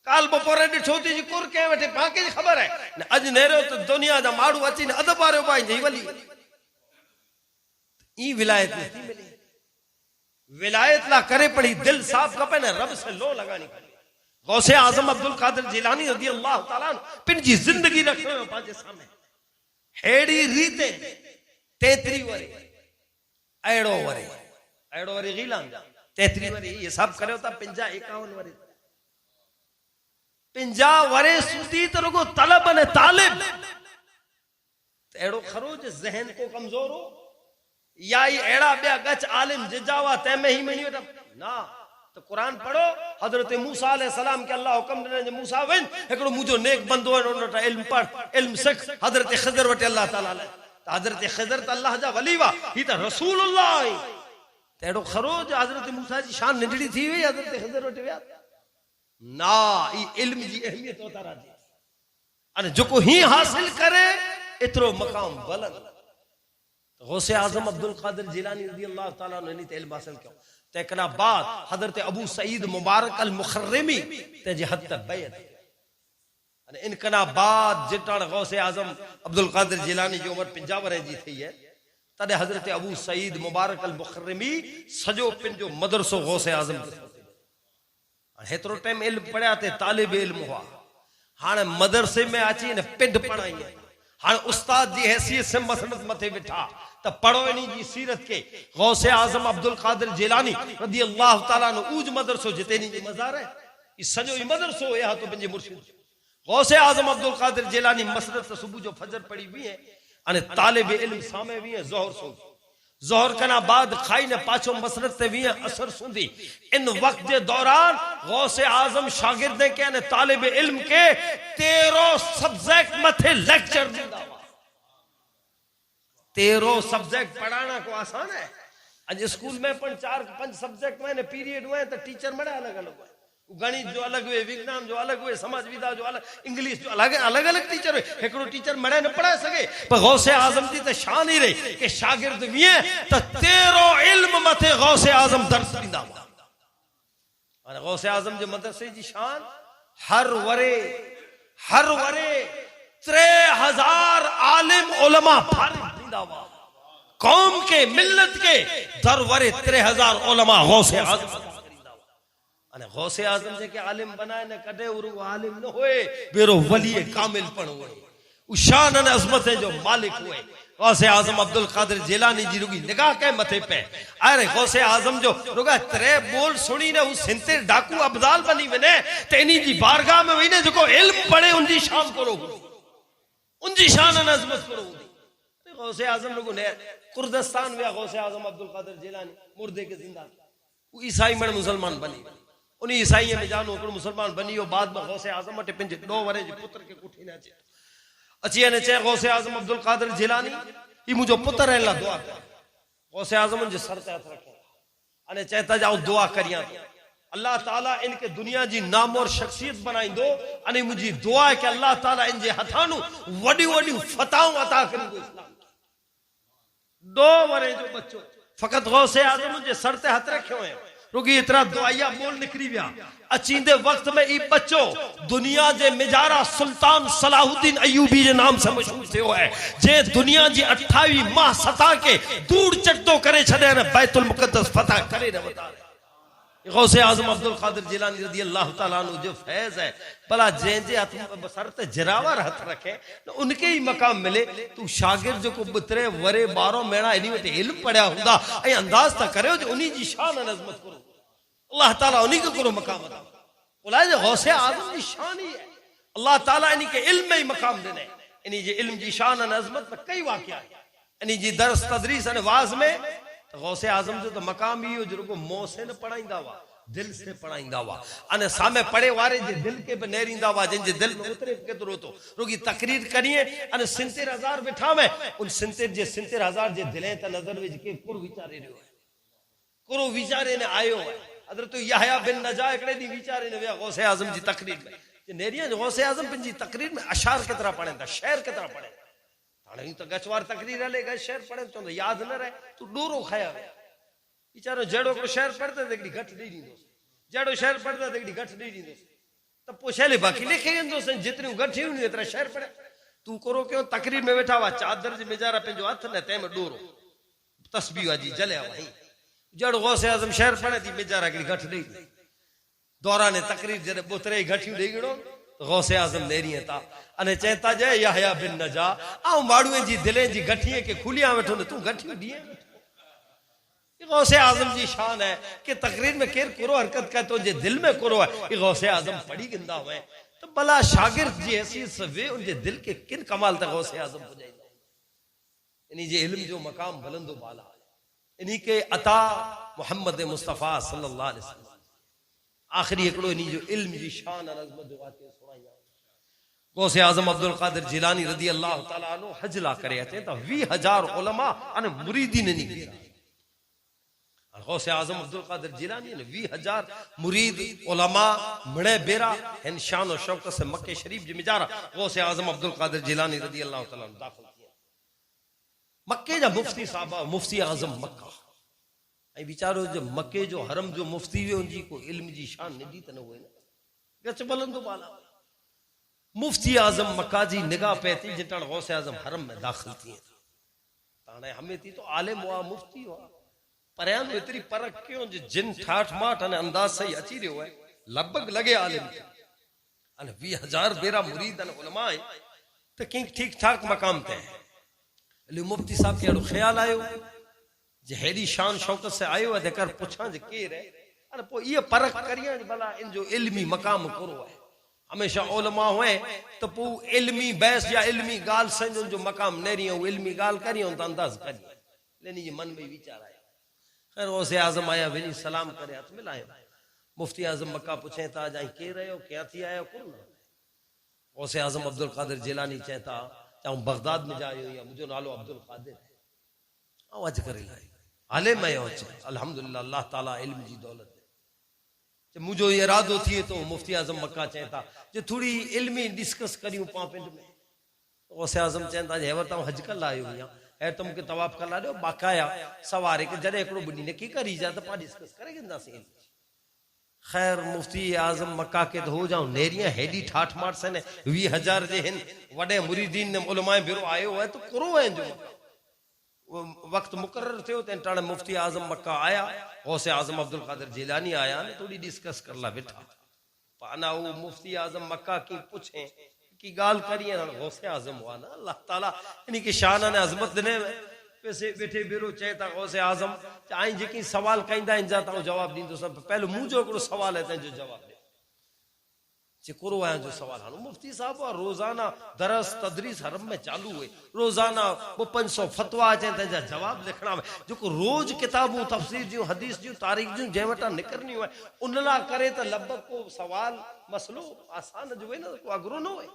काल बपोरे डिठो थी जी कुर के बैठे पाके खबर है ने आज नेरो तो दुनिया दा माड़ू अची ने अदब वारो भाई जई वली ई विलायत नहीं थी मिली। विलायत ला करे पड़ी दिल साफ कपे ने रब से लो लगानी पड़ी। गौसे आजम अब्दुल कादिर जिलानी रज़ी अल्लाह ताला पिन जी जिंदगी रख रहे हो पांचे सामने हेड़ी रीते 33 वरे एड़ो वरे गिलान 33 वरे ये सब करे होता 50 51 वरे 50 वरे सुधी तरगो तलब ने तालिब एड़ो खरोज जहन को कमजोर हो या ये एड़ा बया गच आलिम जिजावा तैमे ही में नहीं ना। तो कुरान पढ़ो हजरत मूसा अलैहि सलाम के अल्लाह हुक्म दे जे मूसा वन एकड़ो मुजो नेक बंदो है उनटा इल्म पढ़ इल्म सीख। हजरत खिजर वटे अल्लाह ताला ले तो हजरत खिजर तो अल्लाह जा वली वा ही तो रसूलुल्लाह है। तेड़ो खरोज हजरत मूसा जी शान निडड़ी थी हुई हजरत खिजर वटे व्या ना। ई इल्म जी अहमियत होता राजी अने जो को ही हासिल करे इतरो मकाम बुलंद। गौसे आजम अब्दुल कादिर जिलानी रज़ी अल्लाह ताला ने इल्म हासिल किया। तेकना बाद हजरत अबू सईद मुबारक अल मुखर्रमी ते जे हद तक बैत अने इनकना बाद जितण गौसे आजम अब्दुल कादिर जिलानी जो उम्र 50 वरे जी थी है तदे हजरत अबू सईद मुबारक अल मुखर्रमी सजो पिंजो मदरसो गौसे आजम हेतरो टाइम इल्म पढ़या ते तालिब इल्म हुआ। हाने मदरसे में अची ने पिंड पढ़ाई है। हाँ उस्ताद जी हैसियत से मसनद मथे बिठा तो पढ़ो इन्हीं जी सीरत के गौसे आजम अब्दुल कादिर जिलानी रज़ी अल्लाह ताला नु ऊज मदरसो जिते नी जी मजार है इस सजो ही मदरसो या तो पंजे मुर्शिद गौसे आजम अब्दुल कादिर जिलानी मसनद से सुबह जो फजर पड़ी हुई है अने तालिब इल्म सामे हुई है जोहर सो जोहर कना बाद खाई ने पाछो मसनद ते हुई है असर सुंदी। इन वक्त के दौरान गौसे आजम शागिर्दे के ने तालिब इल्म के 13 सब्जेक्ट मथे लेक्चर दिंदा। 13 सब्जेक्ट पढ़ाना को आसान है। आज स्कूल में पण 4-5 सब्जेक्ट में पीरियड हुए तो टीचर मड़े अलग अलग हुए। गणित जो अलग हुए, विज्ञान जो अलग हुए, समाज विद्या जो अलग, इंग्लिश जो अलग अलग अलग टीचर हुए। एकड़ो टीचर मड़े न पढ़ा सके पर गौसे आजम जी तो शान ही रही कि शागिर्द विए तो 13 इल्म मथे गौसे आजम दर्स दींदा। और गौसे आजम जो मदरसे जी शान हर वरे 3000 आलिम उलमा फारिग दींदा। कौम के मिल्लत के दर वरे 3000 उलमा गौसे आजम अने गौसे आजम जे के आलिम बनाए ने कदे उरु आलिम न होए बेरो वली कामिल पण होए उशान अने अजमत जो मालिक हुए गौसे आजम अब्दुल कादिर जिलानी जी रुगी निगाह के मथे पे अरे गौसे आजम जो रुगा त्रे बोल सुनी ने उस सिंते डाकू अब्दाल बनी वने तेनी जी बारगाह में वने जो इल्म पढ़े उनजी शान करो उनजी शान अने अजमत करो गौसे आजम रुगो ने कुर्दिस्तान में गौसे आजम अब्दुल कादिर जिलानी मुर्दे के जिंदा वो ईसाई में मुसलमान बनी उन ईसाई में जानो को मुसलमान बनी हो बाद में गौसे आजम मटे पिंजे 2 वरे जे पुत्र के कुठी ना चे अची ने चे गौसे आजम अब्दुल कादिर जिलानी ई मुजो पुत्र रहला दुआ कर गौसे आजम जे सर ते हाथ रखे अने चेता जाओ दुआ करिया अल्लाह ताला इनके दुनिया जी नाम और शख्सियत बनाई दो अने मुजी दुआ है कि अल्लाह ताला इन जे हथानु वडी वडी फताओं अता करी दो इस्लाम 2 वरे जो बच्चो फकत गौसे आजम जे सर ते हाथ रखे हुए रुकी इतना दुआया बोल निकली गया अचींदे वक्त में ई बच्चो दुनिया जे मिजारा सुल्तान सलाहुद्दीन अयूबी जे नाम से मशहूर थियो है जे दुनिया जी 28 माह सता के दूर चटो करे छदे ने बैतुल मुकद्दस फतह करे ने बता गौसे आजम अब्दुल कादिर जिलानी रजी अल्लाह ताला अन्हु जो फैज है भला जे जे हाथ सर ते जरावर हाथ रखे तो उनके ही मकाम मिले तू शागिर्द जो को 3 वरे 12 महीना इनी वटे इल्म पढ़या हुंदा ए अंदाज ता करियो जो उनी जी शान और अजमत करो अल्लाह ताला उन्हीं को करो मकाम अता बोला जे गौसे आजम की शान ही है अल्लाह ताला इन्हीं के इल्म में ही मकाम देने इन्हीं जी इल्म जी शान और अजमत में कई वाकया इन्हीं जी दर्स तदरीस और वाज में तो गौसे आजम जो तो मकाम ही हो जो को मोह से न पढ़ाईंदा वा दिल से पढ़ाईंदा वा अने सामे पढ़े वारे जे दिल के पे नेरींदा वा जिन जे दिल में उतरे केतरो तो रुगी तकरीर करिए अने 70,000 बिठा में उन 70,000 जे दिले त नजर विच के कुर विचारे रहो है कुरो विचारे ने आयो है हजरत यहया बिन नजा एकड़े दी विचारे ने वे गौसे आजम जी तकरीर में जे नेरिया गौसे आजम बिन जी तकरीर में अशार की तरह पढ़े था शेर की तरह पढ़े हाणे तो गचवार तकरीर हले गए शेर पढ़े तो याद न रहे तू डोरो खाया बेचारो जेड़ो को शेर पढ़ता देखड़ी घट दी दींदो जेड़ो शेर पढ़ता देखड़ी घट दी दींदो तब पोछले बाकी लिखे वेंदो से जितनी घटी हुई इतना शेर पढ़े तू करो क्यों तकरीर में बैठा हुआ चादर जे बेचारा पेंजो हाथ ने ते में डोरो तस्बीह जी जले भाई जेड़ो गौसे आजम शेर पढ़े थी बेचारा की घट दी दौरान तकरीर जरे बोतरे घटी दी गिड़ो गौसे आजम नेरी था अने चेता जे यहया बिन नजा आ माड़ुए जी दिले जी घटिए के खुलिया बैठो ने तू घटी दिए गौसे आजम जी शान है कि तकरीर में केर करो हरकत का तो जे दिल में करो है ये गौसे आजम पढ़ी गिंदा हुए तो भला शागिर्द जी हैसियत से वे उनके दिल के किन कमाल तक गौसे आजम पुजाई इन्हीं जे इल्म जो मकाम बुलंदो बाला इन्हीं के अता मोहम्मद मुस्तफा सल्लल्लाहु अलैहि वसल्लम आखिरी एकड़ो इन्हीं जो इल्म जी शान और अजमत जो बातें सुनाइया गौसे आजम अब्दुल कादिर जिलानी रजी अल्लाह ताला अन्हु हज ला करे अचे तो 20,000 उलमा अने मुरीदीन ने निकला गौसे आजम अब्दुल कादिर जिलानी ने 20,000 मुरीद उलमा मड़े बेरा इन शान और शौकत से मक्के शरीफ जी मिजारा गौसे आजम अब्दुल कादिर जिलानी रजी अल्लाह ताला अन्हु दाखिल किया मक्के जा मुफ्ती साहब मुफ्ती आजम मक्का ऐ बेचारो जो मक्के जो हरम जो मुफ्ती वे उनजी को इल्म जी शान निदी त न होए न गच बुलंदो बाला मुफ्ती आजम मक्का जी निगाह पैती जिटण गौसे आजम हरम में दाखिल थी ताने हमें थी तो आलिम हुआ मुफ्ती हुआ परयान में इतनी परख क्यों जिन ठाठ माठ अने अंदाज सही अची रहो है लगभग लगे आलिम अने 20,000 बेरा मुरीद अने उलमा तो कहीं ठीक ठाक मकाम ते है मुफ्ती साहब के ख्याल आयो जे हेरी शान शौकत से आयो है देकर पूछा जे केर है अरे पो ये परख करिया भला इन जो इल्मी मकाम करो है हमेशा उलमा हुए तो पो इल्मी बहस या इल्मी गाल से जो मकाम नहीं रही इल्मी गाल करियो तो अंदाज करिए लेनी ये मन में विचार आया खैर गौसे आजम आया वही सलाम करे हाथ मिलायो मुफ्ती आजम मक्का पूछे था जाई के रहे हो क्या थी आयो कौन गौसे आजम अब्दुल कादिर जिलानी चेता चाहूं बगदाद में जायो या मुझो नालो अब्दुल कादिर है आज करे लाई हाले मैं अल्हम्दुलिल्लाह अल्लाह ताला इल्म जी दौलत है मुझो इरादो थी तो मुफ्ती आजम मक्का चेता जो थोड़ी इल्मी डिस्कस करियूं पां पिंड में गौसे आजम चेता जे हेवर तां हज कल आयो या है तुम के तवाफ कर लायो बाकाया सवारे के जरे एकड़ो बुनी ने की करी जा तो पा डिस्कस करेंगे से खैर मुफ्ती आजम मक्का के तो हो जाओ नेरिया हेडी ठाठ मार से ने 20,000 जे हिन वडे मुरीदीन ने उलमाए बिरो आयो है तो करो है जो वक्त मुकर्रर थियो तें टाणे मुफ्ती आजम मक्का आया, गौसे आजम अब्दुल कादिर जिलानी आया ने थोड़ी डिस्कस करला बैठा पाना वो मुफ्ती आजम मक्का की पूछे की गाल करिए गौसे आजम हुआ ना अल्लाह ताला इन्हीं की शान ने अजमत ने वैसे बैठे बेरो चेता गौसे आजम आई जेकी सवाल कईंदा इन जा ता जवाब दींदो सब पहले मुंजो एकड़ो सवाल है तंजो जवाब दे चिकुरो आया जो सवाल हां मुफ्ती साहब रोजाना दरस तदरीस हरम में चालू हुए रोजाना वो 500 फतवा अचन तंजा जवाब लिखना जो रोज किताबूं तफसीर जो हदीस जो तारीख जो जे वटा निकरनी है उनला करे त लगभग को सवाल मसलो आसान जो है ना को अगरो न होए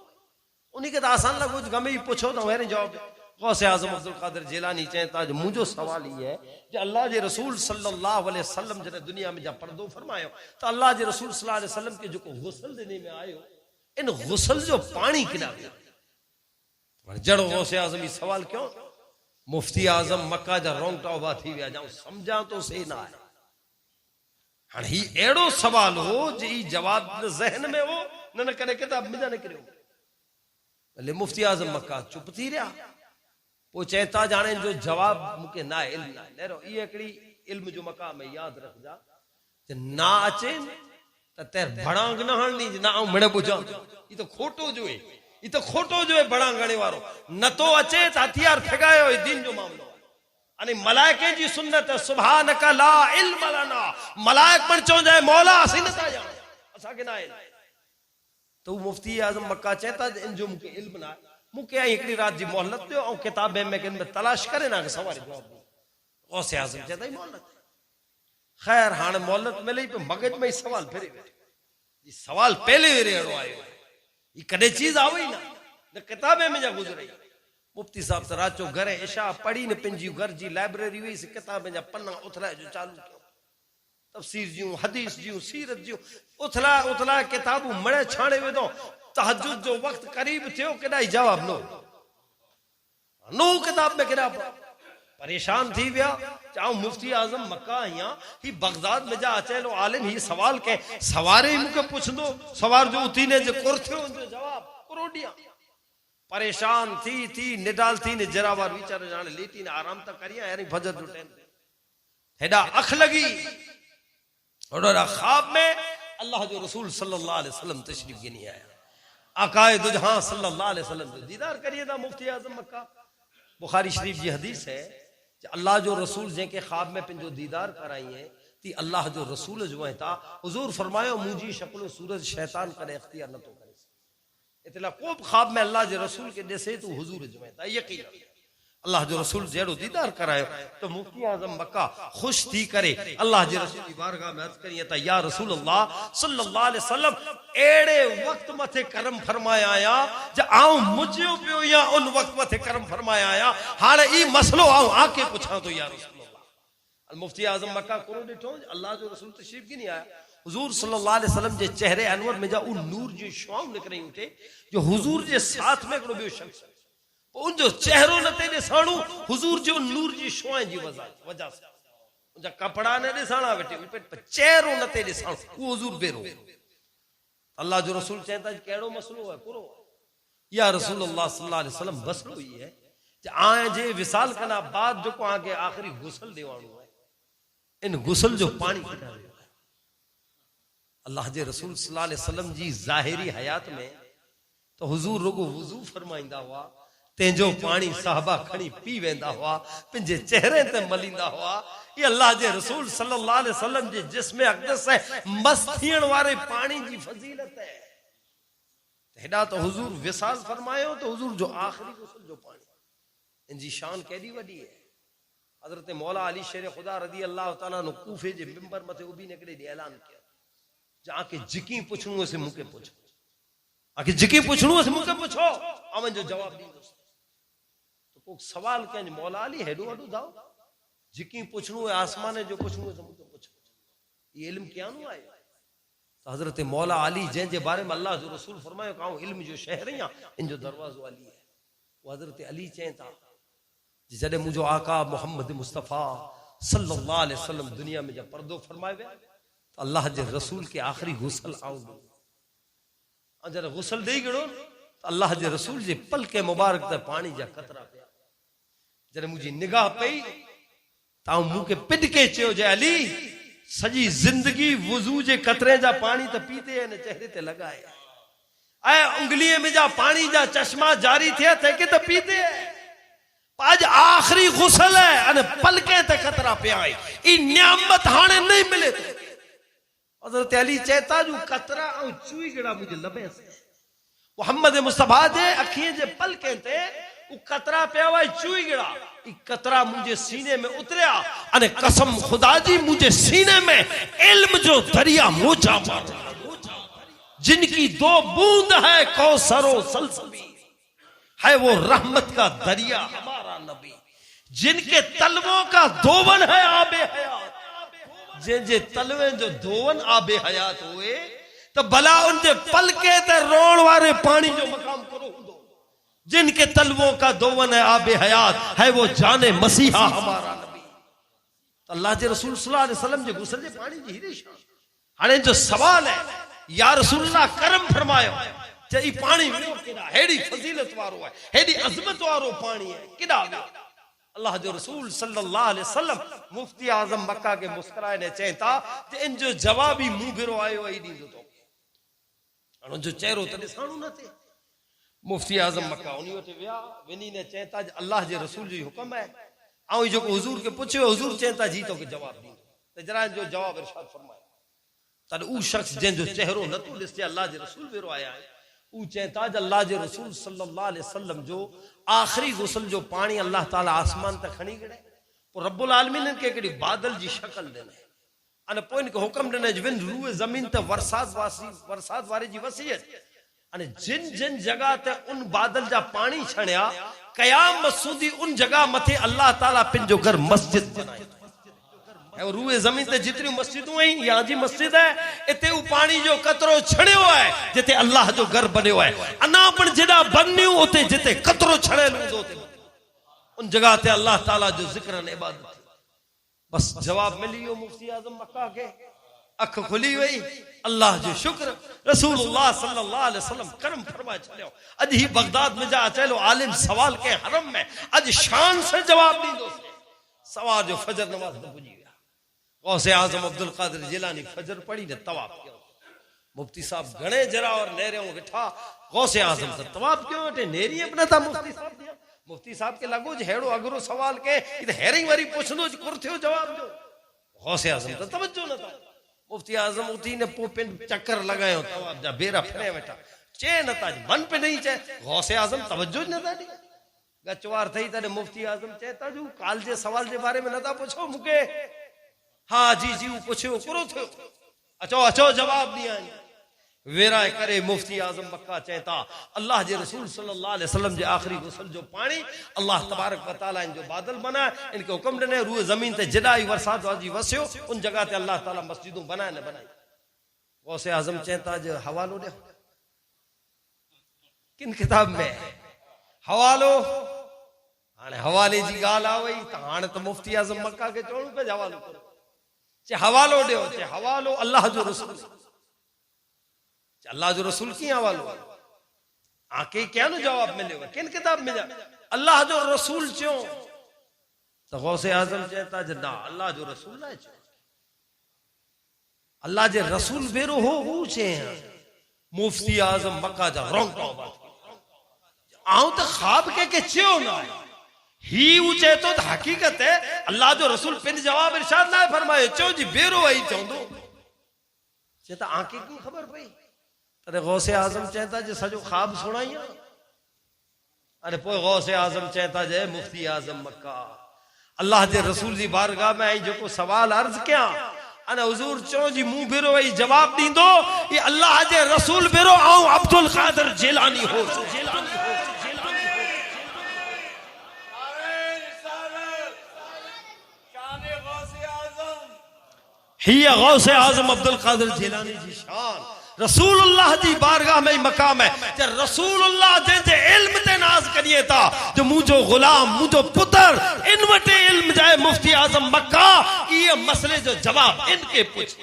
उन्हीं के आसान लगो गमे ही पूछो तो वेरे जवाब गौसे आजम अब्दुल कादिर जिलानी चेता जो मुझो सवाल ये है जो अल्लाह के रसूल सल्लल्लाहु अलैहि वसल्लम जने दुनिया में जा पर्दो फरमायो तो अल्लाह के रसूल सल्लल्लाहु अलैहि वसल्लम के जो गुस्ल देने में आयो इन गुस्ल जो पानी किना जड़ो गौसे आजम ये सवाल क्यों मुफ्ती आजम मक्का जा रोंगटा उभा थी विया जाऊं समझा तो सही ना है हां ही एड़ो सवाल हो जी जवाब जहन में हो न करे किताब में न करियो भले मुफ्ती आजम मक्का चुप थी रहा वो चेता जाने जो जवाब मुके ना इल्म ना नेरो ये एकड़ी इल्म जो मकाम है याद रख जा जे ना अचे त तेर भड़ांग न हणनी ना मणे बुझा ये तो खोटो जो है ये तो खोटो जो है भड़ांग गणे वारो न तो अचे त हथियार फेगायो ये दिन जो मामलो अने मलाइके जी सुन्नत सुभानक ला इल्म लना मलाइक पण चो जाए मौला असी न ता जाने असा के ना तो मुफ्ती आजम मक्का चेता इन जो मुके इल्म ना मुके एकड़ी रात जी मोहलत दो और किताबे में के तलाश करे ना सवाल जवाब गौसे आजम चेता ही मोहलत खैर हाने मोहलत मिले पे मगज में सवाल फिरे ये सवाल पहले रेड़ो आयो ये कदे चीज आवई ना न किताबे में जा गुजरे मुफ्ती साहब से राचो घरे इशा पढ़ी न पिंजी घर जी लाइब्रेरी हुई से किताबे जा पन्ना उथला जो चालू कियो तफसीर जी हदीस जी सीरत जी उथला उथला किताबू मणे छाणे वेदो तहज्जुद जो वक्त करीब थियो केडा जवाब नो किताब में केडा परेशान थी विया चाहो मुफ्ती आजम मक्का हिया ही बगदाद में जा अचेलो आलिम ही सवाल के सवारे ही मुके पूछदो सवार जो उती ने जे कुर थियो जो जवाब करोडिया परेशान थी निडाल थी ने जरावार विचार जाने लेती ने आराम तक करिया यानी फजर जो टाइम हेडा अख लगी और ख्वाब में अल्लाह जो रसूल सल्लल्लाहु अलैहि वसल्लम तशरीफ गिनी आया आकाए दुजहां सल्लल्लाहु अलैहि वसल्लम जो दीदार करिए था मुफ्ती आजम मक्का बुखारी शरीफ जी हदीस है कि अल्लाह जो रसूल जेके ख्वाब में पिंजो दीदार कराई है ती अल्लाह जो रसूल जो है ता हुजूर फरमायो मुजी शक्ल सूरज शैतान करे इख्तियार न तो करे इतला को ख्वाब में अल्लाह जो रसूल के देसे तो हुजूर जो है ता यकीन अल्लाह जो रसूल जेड़ो दीदार करायो तो मुफ्ती आजम मक्का खुश थी करे अल्लाह जे रसूल की बारगाह में अर्ज करिए ता या रसूल अल्लाह सल्लल्लाहु अलैहि वसल्लम एड़े वक्त मथे करम फरमाया आया ज आऊं मुझियो पियो या उन वक्त मथे करम फरमाया आया हाने ई मसलो आऊं आके पूछा तो या रसूल अल्लाह मुफ्ती आजम मक्का को डिठो अल्लाह जो रसूल तशरीफ की नहीं आया हुजूर सल्लल्लाहु अलैहि वसल्लम जे चेहरे अनवर में जा उन नूर जी शुआं निकरी उठे जो हुजूर जे साथ में करो बियो शख्स उन जो चेहरो न ते दिसाणो हुजूर जो नूर जी शुआं जी वजह से उनजा कपड़ा ने दिसाणा बेटे पे चेहरो न ते दिसाणो वो हुजूर बेरो अल्लाह जो रसूल चेता केड़ो मसलो है पूरो या रसूल अल्लाह सल्लल्लाहु अलैहि वसल्लम बसलो ही है जे आए जे विसाल कना बाद जो को आगे आखिरी गुस्ल देवाणो है इन गुस्ल जो पानी किना है अल्लाह जे रसूल सल्लल्लाहु अलैहि वसल्लम जी जाहिरी हयात में तो हुजूर रुगो वुजू फरमाइंदा हुआ तेजो पानी साहबा खणी पी वेंदा हुआ पिंजे चेहरे ते मलिंदा हुआ ये अल्लाह जे रसूल सल्लल्लाहु अलैहि वसल्लम जे जिस्म अक़दस है मस्त थियण वारे पानी जी फजीलत है हेडा तो हुजूर विसाल फरमायो तो हुजूर जो आखिरी गुस्ल जो पानी इन जी शान केडी वडी है हजरत मौला अली शेर खुदा रजी अल्लाह तआला नु कूफे जे मिंबर मथे उभी ने कड़े ऐलान किया जाके जिकी पुछणो से मुके पूछो आके जिकी पुछणो से मुके पूछो अवन जो जवाब दी को सवाल के मौला अली हेडो हेडो दाओ जिकी पुछणो है आसमान जो पुछणो है मुके पूछो ये इल्म क्या नु आयो तो हजरत मौला अली जे जे बारे में अल्लाह जो रसूल फरमायो काऊ इल्म जो शहर या इन जो दरवाजो अली है वो हजरत अली चेता जदे मुझो आका मोहम्मद मुस्तफा सल्लल्लाहु अलैहि वसल्लम दुनिया में जब पर्दो फरमाए तो अल्लाह जे रसूल के आखिरी गुस्ल आऊं जरा गुस्ल दे गड़ो तो अल्लाह जे रसूल जे पल के मुबारक ते पानी जा कतरा पे जॾहिं मुंहिंजी निगाह पई त मूंखे पिडके चयो जे अली सॼी ज़िंदगी वुज़ू जे कतरे जा पाणी त पीते आहिनि, चेहरे ते लॻाए ऐं उंगलीअ में जा पाणी जा चश्मा जारी थिया तंहिंखे त पीते आज आखिरी गुसल है अने पलके ते कतरा पिया है ई नियामत हाणे नहीं मिले। हज़रत अली चेता जो कतरा ऐं चुईगड़ा मुझे लभे मोहम्मद मुस्तफा जे अखियां जे पलके ते उ कतरा पिया है चुईगड़ा ई कतरा मुझे सीने में उतरिया अने कसम खुदा जी मुझे सीने में इल्म जो दरिया मोजा मारा जिनकी 2 बूंद है कौसरो सलसबी है वो रहमत का दरिया हमारा नबी जिनके तलवों का दोवन है आबे हयात जे तलवे जो दोवन आबे हयात हुए तो भला उनके पलके ते रोण वारे पानी जो मकाम करो जिनके तलवों का दोवन है आबे हयात है वो जाने मसीहा हमारा नबी। अल्लाह के रसूल सल्लल्लाहु अलैहि वसल्लम जे गुसल जे पानी जी हीरे शान हाणे जो सवाल है या रसूलुल्लाह करम फरमायो ई पानी हेड़ी फजीलत वारो है हेड़ी अजमत वारो पानी है किदा अल्लाह जो रसूल सल्लल्लाहु अलैहि वसल्लम मुफ्ती आजम मक्का के मुस्कुराए ने चेता जे इन जो जवाब ही मुंह भिरो आयो आई दींदो तो हां जो चेहरो त दिसाणो न थे। मुफ्ती आजम मक्का उनी वटे विया वनी ने चेता अल्लाह जे रसूल जो हुक्म है आऊं जो हुजूर के पूछियो हुजूर चेता जी तो के जवाब दी त जरा जो जवाब इरशाद फरमाया तद उ शख्स जन जो चेहरो न तो ॾिसे अल्लाह जे रसूल भिरो आया है उ चेता अल्लाह जे रसूल सल्लल्लाहु अलैहि वसल्लम जो आखिरी गुसल जो पानी अल्लाह ताला आसमान तक खणी गड़े पो रब्बुल आलमीन के कड़ी बादल जी शक्ल देने अने पो इनके हुक्म देने विन रूए जमीन ते वरसात वारे जी वसीयत अने जिन जिन जगह ते उन बादल जा पानी छणया कयामत सुधी उन जगह मथे अल्लाह ताला पिन जो घर मस्जिद बनाए रूए जमीन ते जितनी मस्जिदों हैं यहाँ जी मस्जिद है इते उ पानी जो कतरो छड़ियो है जिते अल्लाह जो घर बनियो है अना पण जेड़ा बन्नियो उते जिते कतरो छड़ेल हूंदो उन जगह ते अल्लाह ताला जो जिक्र ने इबादत बस जवाब मिली वियो मुफ्ती आजम मक्का के अख खुली वई अल्लाह जो शुक्र रसूलुल्लाह सल्लल्लाहु अलैहि वसल्लम करम फरमा चलियो अज ही बगदाद में जा चलो आलिम सवाल के हरम में अज शान से जवाब दींदो सवाल जो फजर नमाज में पुजी गौसे आजम अब्दुल कादिर जिलानी फजर पढ़ी ने तवाफ कियो मुफ्ती साहब घणे जरा और नेरे विठा गौसे आजम से तवाफ क्यों वटे नेरी अपना था मुफ्ती साहब दिया मुफ्ती साहब के लगो हेड़ो अगरो सवाल के इत हेरी वारी पुछंदो कुर थियो जवाब दो गौसे आजम तो तवज्जो न था मुफ्ती आजम उठी ने पो पिन चक्कर लगायो तवाफ जा बेरा फरे वेठा चे न ता मन पे नहीं चे गौसे आजम तवज्जो न था दी गचवार थई तने मुफ्ती आजम चेता जो काल जे सवाल जे बारे में न था पूछो मुके हाँ जी जी पूछो करो थो अचो अचो जवाब दिया वेरा करे मुफ्ती आजम मक्का चेता अल्लाह जे रसूल सल्लल्लाहु अलैहि वसल्लम जे आखिरी गुसल जो पानी अल्लाह तबारक व तआला इन जो बादल बना इनके हुक्म देने रूए जमीन ते जडाई वरसात वाजी वसियो उन जगह ते अल्लाह ताला मस्जिदों बनाए न बनाई गौसे आजम चेता जो हवालो दे किन किताब में हवालो हाने हवाले जी गाल आ वई त हाने तो मुफ्ती आजम मक्का के चोणु पे हवालो करो चे हवालो दे चे हवालो अल्लाह जो रसूल चे अल्लाह जो रसूल की हवालो आके क्या नो जवाब मिलेगा किन किताब में जा अल्लाह जो रसूल चो तो गौसे आजम चेता ना अल्लाह जो रसूल ना चो अल्लाह जे रसूल बेरो हो चे मुफ्ती आजम मक्का जा रोंग आऊं तो ख्वाब के च्यो ना ही ऊंचे तो हकीकत है अल्लाह जो रसूल पिन जवाब इरशाद ना फरमाए चो जी बेरो आई चौंदो चेता आंखें की खबर पई अरे गौसे आजम चेता जे सजो ख्वाब सुनाइया अरे पोइ गौसे आजम चेता जे मुफ्ती आजम मक्का अल्लाह जे रसूल जी बारगाह में आई जो सवाल अर्ज क्या अने हुजूर चो जी मुंह बेरो आई जवाब दींदो ये अल्लाह जे रसूल बेरो आऊं अब्दुल कादिर जिलानी हो हिया गौसे आजम अब्दुल कादिर जिलानी जी शान रसूलुल्लाह जी बारगाह में मकाम है जे रसूलुल्लाह जे इल्म ते नाज करिए था जो मुझो गुलाम मुझो पुत्र इन वटे इल्म जाए मुफ्ती आजम मक्का ये मसले जो जवाब इनके पूछ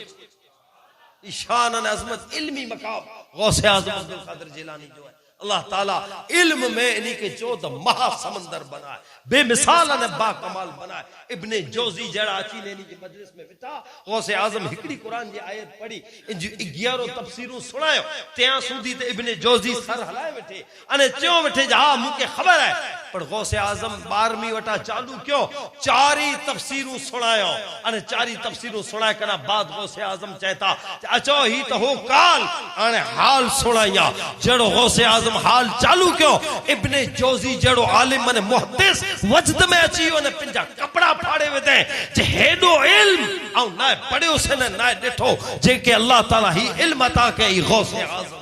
शान और अजमत इल्मी मकाम गौसे आजम अब्दुल कादिर जिलानी जो है अल्लाह ताला इल्म में इन्हीं के 14 महासमंदर बनाए, बेमिसाल ने बाकमाल बनाए। इब्ने जोजी जड़ा अची ने इन्हीं मजलिस में बिठा, गौसे आजम हिकड़ी कुरान जी आयत पढ़ी, इन 11 तफसीरूं सुनायो, त्या सुधी ते इब्ने जोजी सर हलाए वेठे अने चयो वेठे हा मुके खबर है, पर गौसे आजम 12वीं वटा चालू क्यों, 4 ही तफसीरूं सुनायो अने 4 ही तफसीरूं सुनाए कना बाद गौसे आजम चेता अचो ही तो हो काल अने हाल सुनाया। जड़ो गौसे आजम हाल चालू क्यों, इब्ने जोजी जड़ो आलिम ने मुहद्दिस वजद में अची ने पिंजा कपड़ा फाड़े वेदे जे हेडो इल्म औ ना पढ़ियो से न ना डिठो जेके अल्लाह ताला ही इल्म अता के गौसे आजम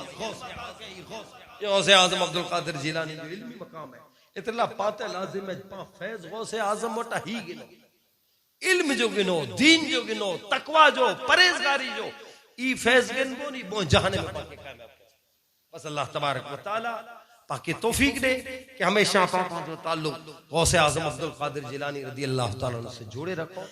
गौसे आजम अब्दुल कादिर जिलानी जो इल्मी मकाम है इतला पाते लाजिम है पा फैज गौसे आजम वटा ही गिनो, इल्म जो गिनो, दीन जो गिनो, तकवा जो, परहेजगारी जो, ई फैज गिनबो नी बो जहाने में पाके कामयाब। बस अल्लाह तबारक व तआला पाके तौफीक दे कि हमेशा पापा जो ताल्लुक गौसे आजम अब्दुल कादिर जिलानी रदी अल्लाह ताला से जोड़े रखो,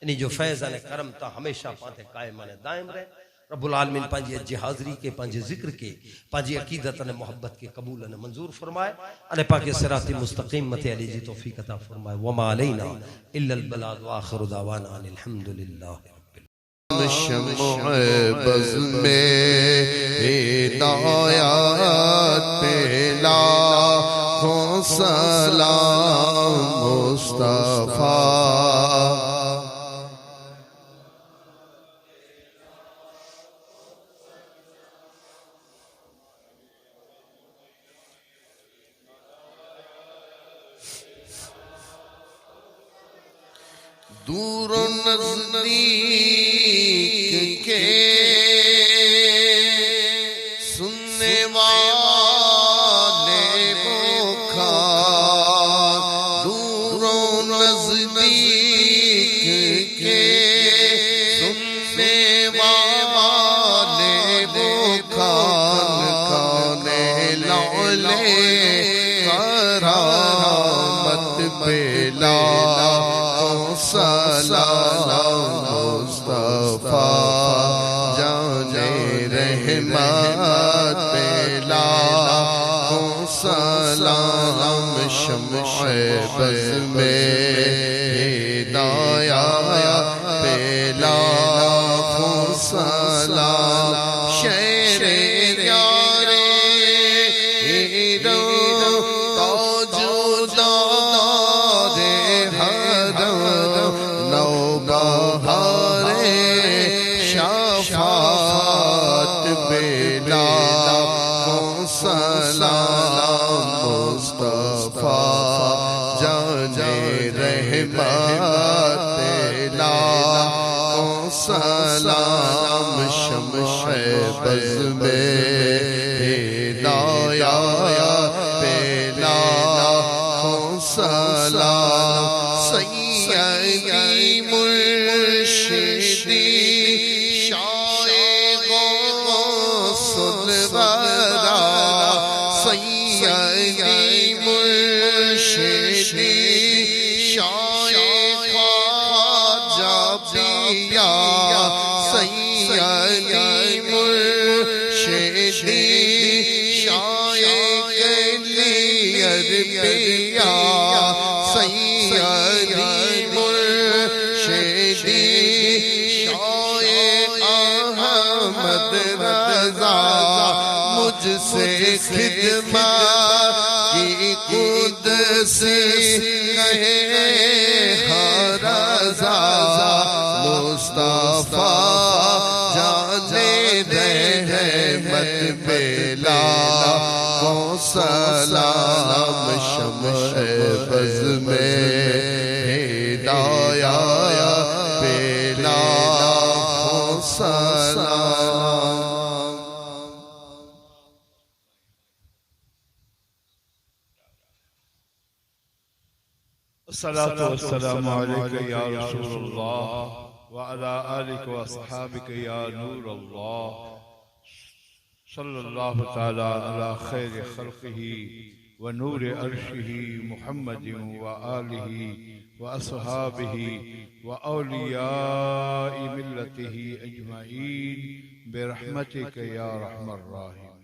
इन्हीं जो फैज अने करम ता हमेशा पाते कायम अने दायम रहे। रब्बुल आलमीन पांजी अज हाज़री के, पांजे जिक्र के, पांजी अकीदत अने मोहब्बत के कबूल अने मंजूर फरमाए अने पाके सिराती मुस्तकीम मते अली जी तौफीक अता फरमाए। वमा अलैना इल्लल बलाग व आखिरु दावाना अनिल हम्दुलिल्लाह। शम्अ बज़ में हिदायत पे लाखों सलाम मुस्तफा। दूर नज़दीक के सुनने वाले मुखा, दूर नज़दीक के सुनने वाले मुखा, खाने लौले करामत बेला सलाम मुस्तफा जाने रहमत बेला सलाम। शम्अ बज़ में हिदायत बेला सलाम। शेरे यारे हीरो ताजुदारे हरम नौबहारे शफात बेला सलाम मुस्तफा जाने रहमत बेला सलाम। शम्अ बज़ में हिदायत बेला सलाम। सैयदी मुर्शिदी शाए गौसुल वरा, सैयदी मुर्शिदी शाए ख्वाजा पिया, सैयदी मुर्शिदी शाए कलियर पिया, सैयदी मुर्शिदी शाए अहमद रज़ा, मुझसे खिदमत की कुदस कहे हर रज़ा, मुस्तफा जाने रहमत बेला सलाम। शम्अ बज़ में हिदायत बेला सलाम। अस्सलातु वस्सलामु अलैका या रसूलल्लाह व अला आलिका व अस्हाबिका या नूरल्लाह सल्लल्लाहु तआला अला खैर खल्क़िही व नूर अर्शिही मुहम्मदिन व आलिही व अस्हाबिही व औलियाए मिल्लतिही अजमईन बिरहमतिका या रहमर राहिमीन।